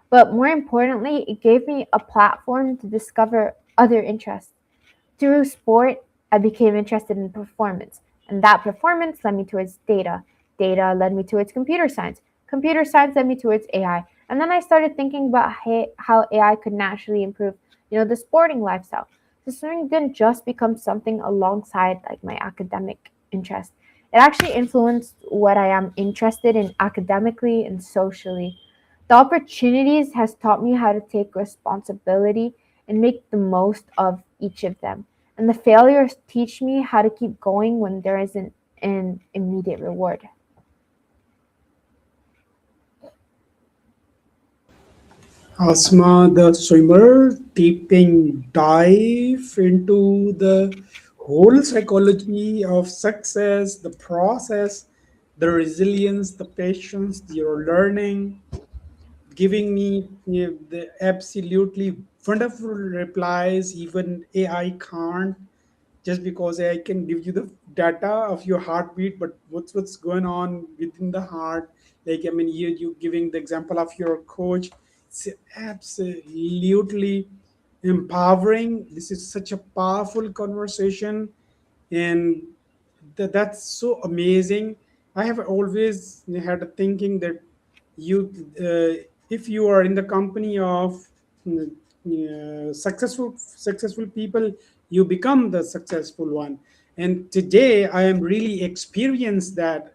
But more importantly, it gave me a platform to discover other interests. Through sport, I became interested in performance, and that performance led me towards data. Data led me towards computer science. Computer science led me towards AI. And then I started thinking about how AI could naturally improve, the sporting lifestyle. So swimming didn't just become something alongside like my academic interest. It actually influenced what I am interested in academically and socially. The opportunities has taught me how to take responsibility and make the most of each of them. And the failures teach me how to keep going when there isn't an immediate reward. Asma, the swimmer, deeping dive into the whole psychology of success, the process, the resilience, the patience, your learning, giving me the absolutely wonderful replies. Even AI can't, just because AI can give you the data of your heartbeat, but what's going on within the heart. Like, I mean, you giving the example of your coach. It's absolutely empowering. This is such a powerful conversation, and that's so amazing. I have always had a thinking that you, if you are in the company of successful people, you become the successful one. And today I am really experienced that,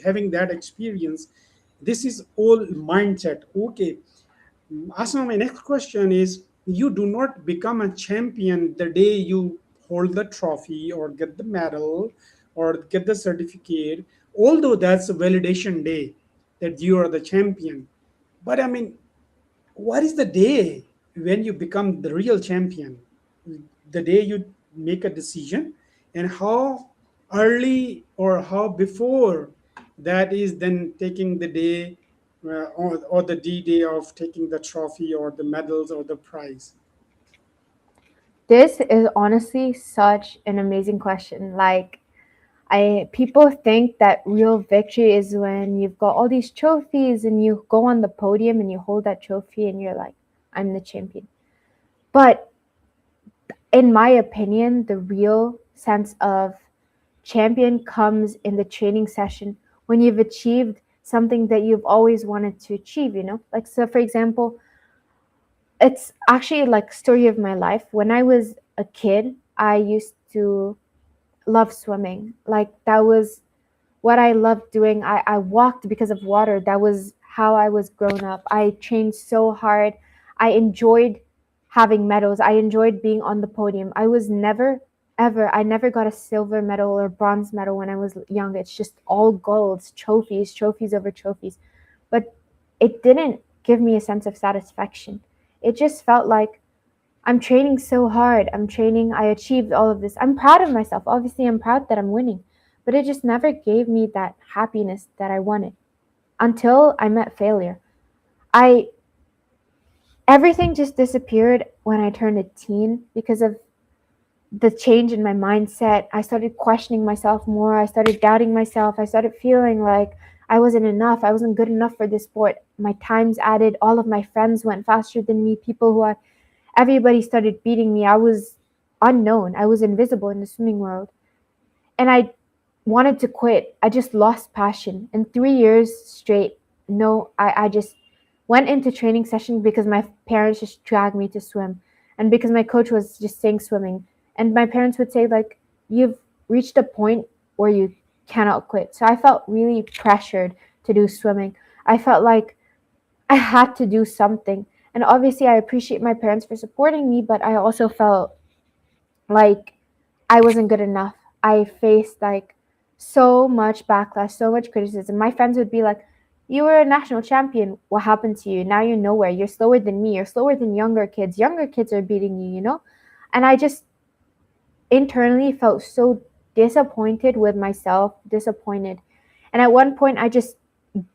having that experience. This is all mindset. Okay, Asma, my next question is, You do not become a champion the day you hold the trophy or get the medal or get the certificate, although that's a validation day that you are the champion. But I mean, what is the day when you become the real champion? The day you make a decision, and how early or how before that is then taking the day, or the D-day of taking the trophy or the medals or the prize. This is honestly such an amazing question. Like, I people think that real victory is when you've got all these trophies and you go on the podium and you hold that trophy and you're like, I'm the champion. But in my opinion, the real sense of champion comes in the training session when you've achieved something that you've always wanted to achieve, you know? Like, so for example, it's actually like story of my life. When I was a kid, I used to love swimming. Like, that was what I loved doing. I walked because of water. That was how I was grown up. I trained so hard. I enjoyed having medals. I enjoyed being on the podium. I was never, ever, I never got a silver medal or bronze medal when I was young. It's just all golds, trophies, trophies over trophies. But it didn't give me a sense of satisfaction. It just felt like I'm training so hard. I'm training. I achieved all of this. I'm proud of myself. Obviously, I'm proud that I'm winning, but it just never gave me that happiness that I wanted until I met failure. I Everything just disappeared when I turned a teen because of the change in my mindset. I started questioning myself more. I started doubting myself. I started feeling like I wasn't enough. I wasn't good enough for this sport. My times added. All of my friends went faster than me. Everybody started beating me. I was unknown. I was invisible in the swimming world. And I wanted to quit. I just lost passion. And 3 years straight, no, I just went into training session because my parents just dragged me to swim. And because my coach was just saying swimming. And my parents would say, like, you've reached a point where you cannot quit. So I felt really pressured to do swimming. I felt like I had to do something. And obviously, I appreciate my parents for supporting me, but I also felt like I wasn't good enough. I faced like so much backlash, so much criticism. My friends would be like, "You were a national champion. What happened to you? Now you're nowhere. You're slower than me. You're slower than younger kids. Younger kids are beating you, you know?" And I just internally felt so disappointed with myself, disappointed. And at one point, I just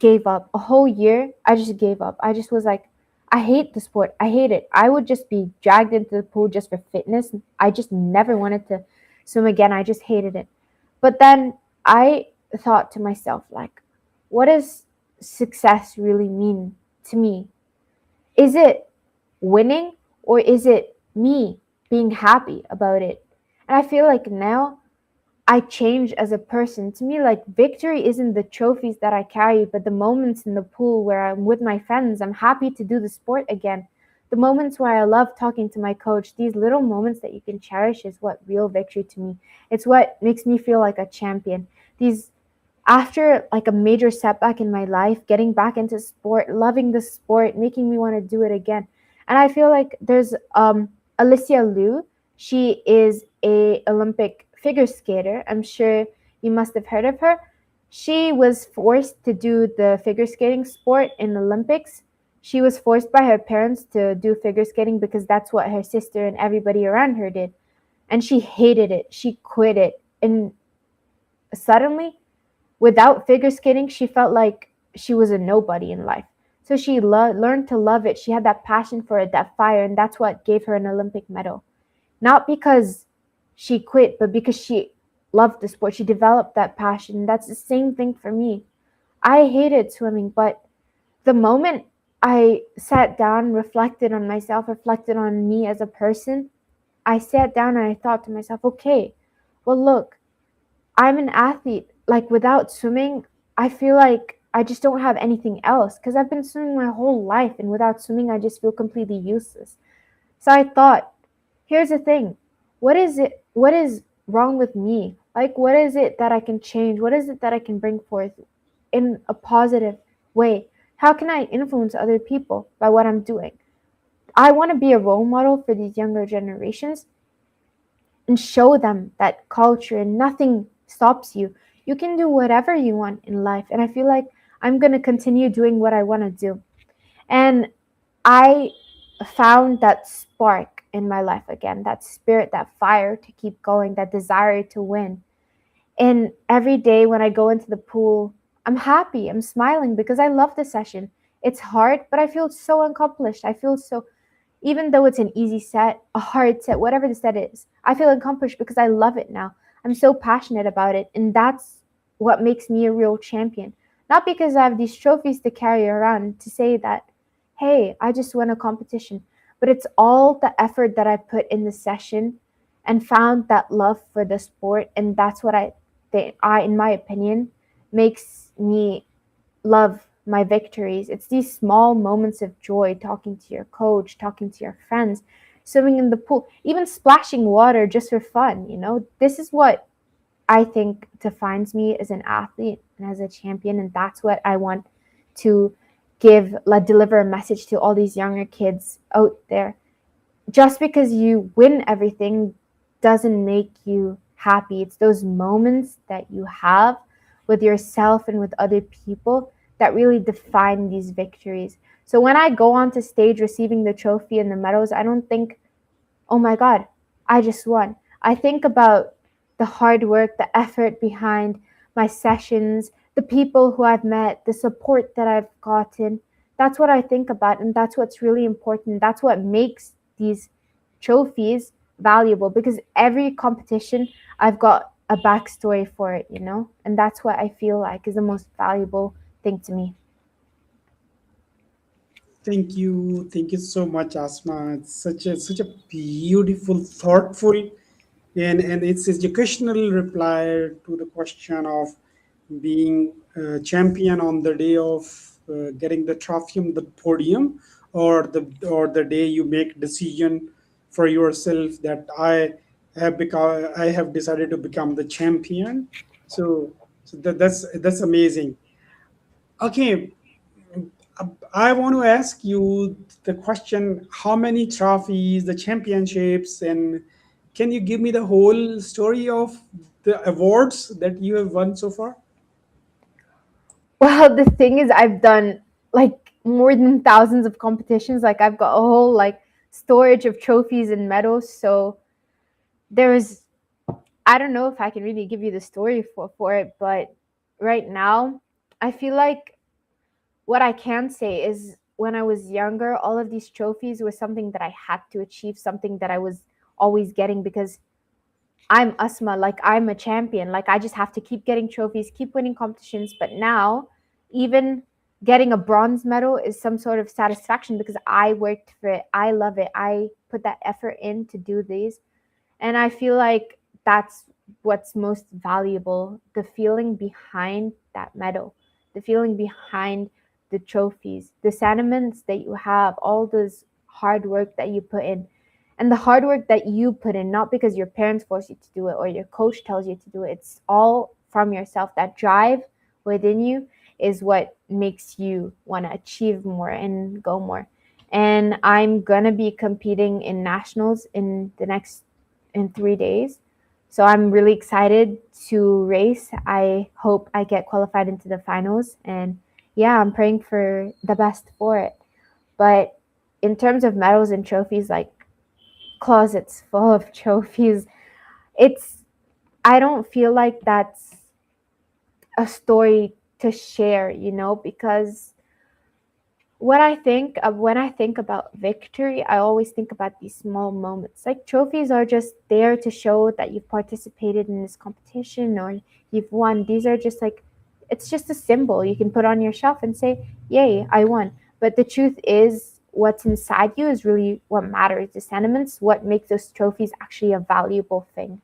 gave up. A whole year, I just gave up. I just was like, I hate the sport. I hate it. I would just be dragged into the pool just for fitness. I just never wanted to swim again. I just hated it. But then I thought to myself, like, what does success really mean to me? Is it winning or is it me being happy about it? And I feel like now I change as a person. To me, like, victory isn't the trophies that I carry, but the moments in the pool where I'm with my friends. I'm happy to do the sport again. The moments where I love talking to my coach, these little moments that you can cherish is what real victory to me. It's what makes me feel like a champion. These After like a major setback in my life, getting back into sport, loving the sport, making me want to do it again. And I feel like there's Alicia Liu. She is a Olympic figure skater. I'm sure you must have heard of her. She was forced to do the figure skating sport in Olympics. She was forced by her parents to do figure skating because that's what her sister and everybody around her did. And she hated it. She quit it. And suddenly, without figure skating, she felt like she was a nobody in life. So she learned to love it. She had that passion for it, that fire, and that's what gave her an Olympic medal. Not because she quit, but because she loved the sport. She developed that passion. That's the same thing for me. I hated swimming, but the moment I sat down, reflected on myself, reflected on me as a person, I sat down and I thought to myself, okay, well, look, I'm an athlete. Like, without swimming, I feel like I just don't have anything else because I've been swimming my whole life, and without swimming, I just feel completely useless. So I thought, here's the thing. What is it? What is wrong with me? Like, what is it that I can change? What is it that I can bring forth in a positive way? How can I influence other people by what I'm doing? I want to be a role model for these younger generations and show them that culture and nothing stops you. You can do whatever you want in life. And I feel like I'm going to continue doing what I want to do. And I found that spark in my life again, that spirit, that fire to keep going, that desire to win. And every day when I go into the pool, I'm happy, I'm smiling because I love the session. It's hard, but I feel so accomplished. I feel so, even though it's an easy set, a hard set, whatever the set is, I feel accomplished because I love it now. I'm so passionate about it. And that's what makes me a real champion. Not because I have these trophies to carry around to say that, hey, I just won a competition, but it's all the effort that I put in the session and found that love for the sport. And that's what I think, in my opinion, makes me love my victories. It's these small moments of joy, talking to your coach, talking to your friends, swimming in the pool, even splashing water just for fun. This is what I think defines me as an athlete and as a champion. And that's what I want to deliver a message to all these younger kids out there. Just because you win everything doesn't make you happy. It's those moments that you have with yourself and with other people that really define these victories. So when I go onto stage receiving the trophy and the medals, I don't think, oh my God, I just won. I think about the hard work, the effort behind my sessions, the people who I've met, the support that I've gotten. That's what I think about, and that's what's really important. That's what makes these trophies valuable, because every competition I've got a backstory for it, and that's what I feel like is the most valuable thing to me. Thank you so much, Asma. It's such a beautiful, thoughtful, and it's educational reply to the question of being a champion on the day of getting the trophy on the podium, or the day you make decision for yourself that I have decided to become the champion. So that's amazing. Okay, I want to ask you the question: how many trophies, the championships, and can you give me the whole story of the awards that you have won so far? Well, the thing is, I've done like more than thousands of competitions. Like, I've got a whole like storage of trophies and medals. So there's, I don't know if I can really give you the story for it, but right now, I feel like what I can say is when I was younger, all of these trophies were something that I had to achieve, something that I was always getting because I'm Asma, like I'm a champion. Like I just have to keep getting trophies, keep winning competitions. But now, even getting a bronze medal is some sort of satisfaction because I worked for it. I love it. I put that effort in to do these. And I feel like that's what's most valuable, the feeling behind that medal, the feeling behind the trophies, the sentiments that you have, all this hard work that you put in. And the hard work that you put in, not because your parents force you to do it or your coach tells you to do it, it's all from yourself. That drive within you is what makes you want to achieve more and go more. And I'm going to be competing in nationals in 3 days. So I'm really excited to race. I hope I get qualified into the finals. And yeah, I'm praying for the best for it. But in terms of medals and trophies, like closets full of trophies, it's, I don't feel like that's a story to share, because what I think of when I think about victory, I always think about these small moments. Like trophies are just there to show that you've participated in this competition or you've won. These are just like, it's just a symbol you can put on your shelf and say, yay, I won. But the truth is, what's inside you is really what matters. The sentiments, what makes those trophies actually a valuable thing.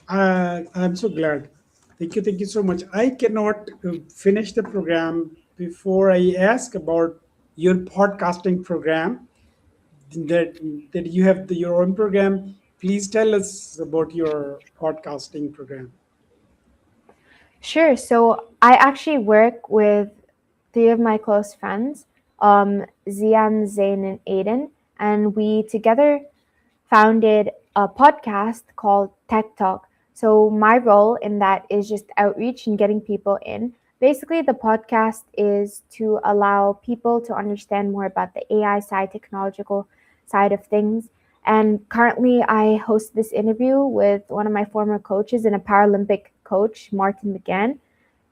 I'm so glad. Thank you so much. I cannot finish the program before I ask about your podcasting program. That that you have your own program. Please tell us about your podcasting program. Sure. So I actually work with three of my close friends. Zian, Zain, and Aiden, and we together founded a podcast called Tech Talk. So my role in that is just outreach and getting people in. Basically, the podcast is to allow people to understand more about the AI side, technological side of things. And currently, I host this interview with one of my former coaches and a Paralympic coach, Martin McGann.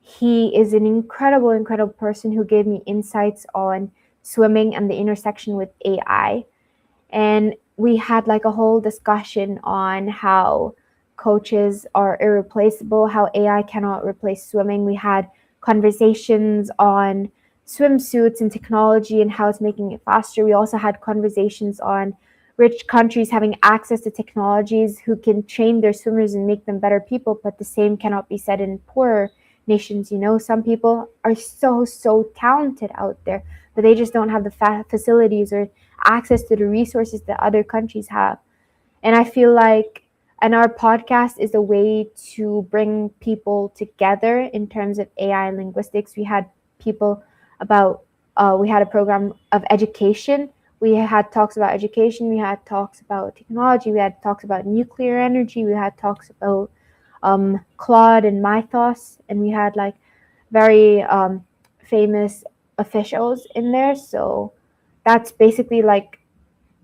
He is an incredible, incredible person who gave me insights on swimming and the intersection with AI. And we had like a whole discussion on how coaches are irreplaceable, how AI cannot replace swimming. We had conversations on swimsuits and technology and how it's making it faster. We also had conversations on rich countries having access to technologies who can train their swimmers and make them better people, but the same cannot be said in poorer nations. You know, some people are so talented out there, but they just don't have the facilities or access to the resources that other countries have. And I feel like, and our podcast is a way to bring people together in terms of AI and linguistics. We had people about, we had a program of education. We had talks about education. We had talks about technology. We had talks about nuclear energy. We had talks about Claude and Mythos. And we had like very famous officials in there. So that's basically like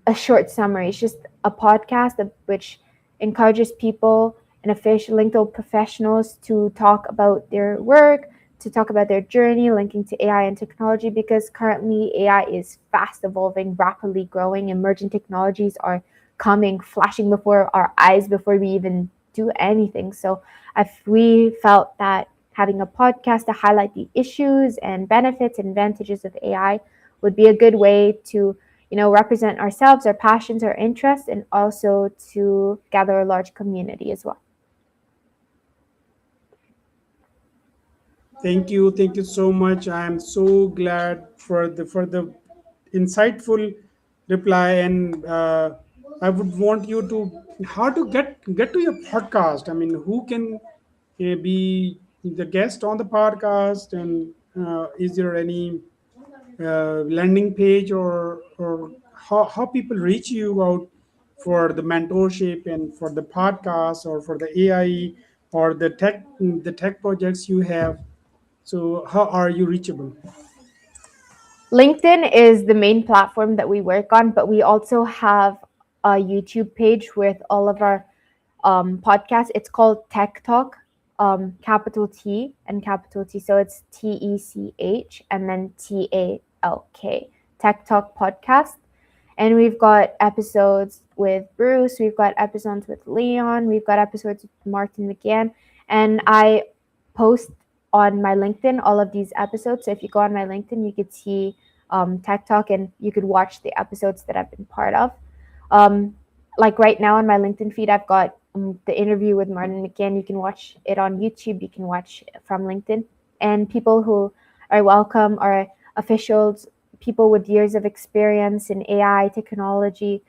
a short summary. It's just a podcast of which encourages people and official LinkedIn professionals to talk about their work, to talk about their journey linking to AI and technology, because currently AI is fast evolving, rapidly growing. Emerging technologies are coming, flashing before our eyes before we even do anything. So if we felt that having a podcast to highlight the issues and benefits and advantages of AI would be a good way to represent ourselves, our passions, our interests, and also to gather a large community as well. Thank you so much. I am so glad for the insightful reply, and I would want you to how to get to your podcast. I mean, who can be the guest on the podcast, and is there any landing page, or how people reach you out for the mentorship and for the podcast or for the AI or the tech projects you have? So how are you reachable? LinkedIn is the main platform that we work on, but we also have a YouTube page with all of our podcasts. It's called Tech Talk, capital T and capital T. So it's TECH and then TALK, Tech Talk Podcast. And we've got episodes with Bruce, we've got episodes with Leon, we've got episodes with Martin McGann. And I post on my LinkedIn all of these episodes. So if you go on my LinkedIn, you could see Tech Talk and you could watch the episodes that I've been part of. Like right now on my LinkedIn feed, I've got the interview with Martin McGann. You can watch it on YouTube. You can watch it from LinkedIn. And people who are welcome are officials, people with years of experience in AI technology,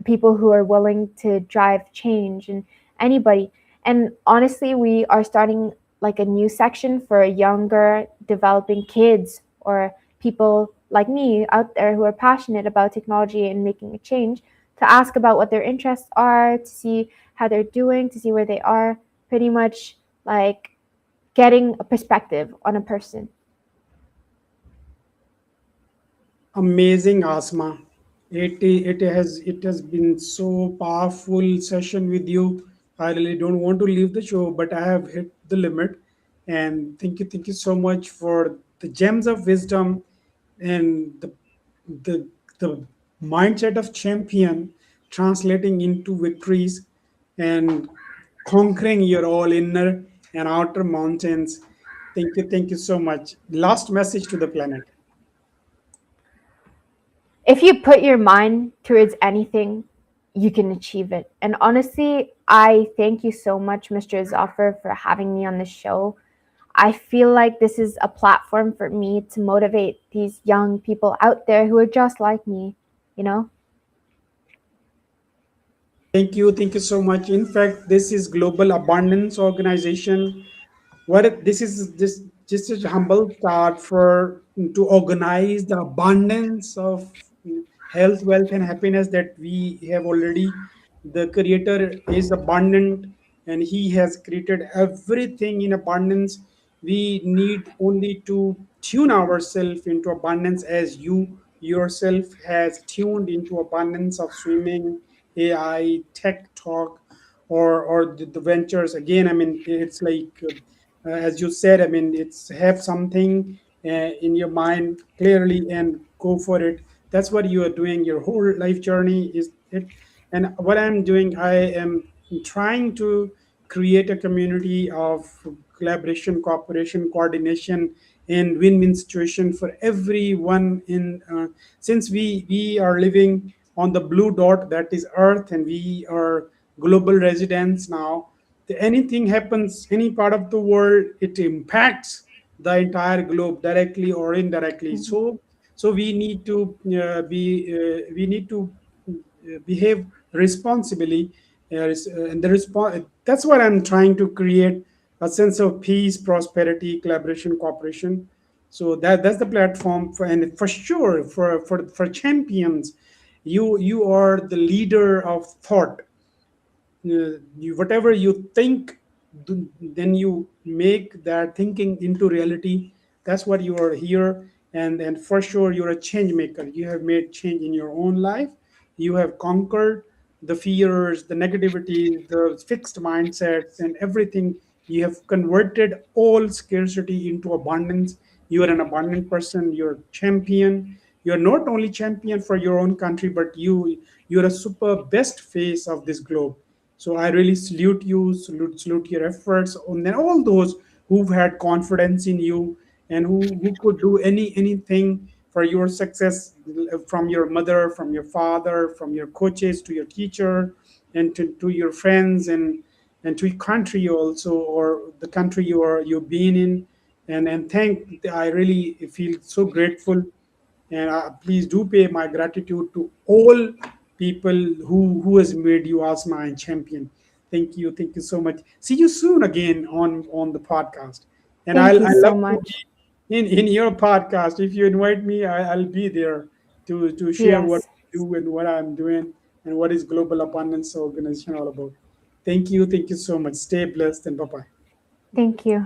people who are willing to drive change, and anybody. And honestly, we are starting like a new section for younger developing kids or people like me out there who are passionate about technology and making a change, to ask about what their interests are, to see how they're doing, to see where they are, pretty much like getting a perspective on a person. Amazing, Asma. It has been so powerful session with you. I really don't want to leave the show, but I have hit the limit. And thank you so much for the gems of wisdom and the the mindset of champion translating into victories and conquering your all inner and outer mountains. Thank you so much. Last message to the planet. If you put your mind towards anything, you can achieve it. And honestly, I thank you so much, Mr. Zafar, for having me on the show. I feel like this is a platform for me to motivate these young people out there who are just like me, you know? Thank you so much. In fact, this is Global Abundance Organization. What this is this just a humble start for to organize the abundance of health, wealth, and happiness that we have already. The Creator is abundant, and He has created everything in abundance. We need only to tune ourselves into abundance, as you yourself has tuned into abundance of swimming, AI, tech talk, or the ventures. Again, I mean, it's like as you said, I mean, it's have something in your mind clearly and go for it. That's what you are doing. Your whole life journey is it. And what I'm doing, I am trying to create a community of collaboration, cooperation, coordination, and win-win situation for everyone. In since we are living on the blue dot that is Earth, and we are global residents now, anything happens any part of the world, it impacts the entire globe directly or indirectly. Mhm. So we need to we need to behave responsibly, and the response, that's what I'm trying to create, a sense of peace, prosperity, collaboration, cooperation. So that's the platform for, and for sure for champions, you are the leader of thought. Whatever you think, then you make that thinking into reality. That's what you are here. And for sure you're a change maker. You have made change in your own life. You have conquered the fears, the negativity, the fixed mindsets, and everything. You have converted all scarcity into abundance. You are an abundant person. You're a champion. You're not only champion for your own country, but you're a super best face of this globe. So I really salute you, salute your efforts, and then all those who've had confidence in you, and who could do anything for your success, from your mother, from your father, from your coaches to your teacher, and to your friends, and to your country also, or the country you've been in. And thank, I really feel so grateful. And please do pay my gratitude to all people who has made you as my champion. Thank you so much. See you soon again on the podcast. And Thank you I so love to much. be in your podcast. If you invite me, I'll be there to share what Yes. I do and what I'm doing, and what is Global Abundance Organization all about. Thank you so much. Stay blessed, and bye bye. Thank you.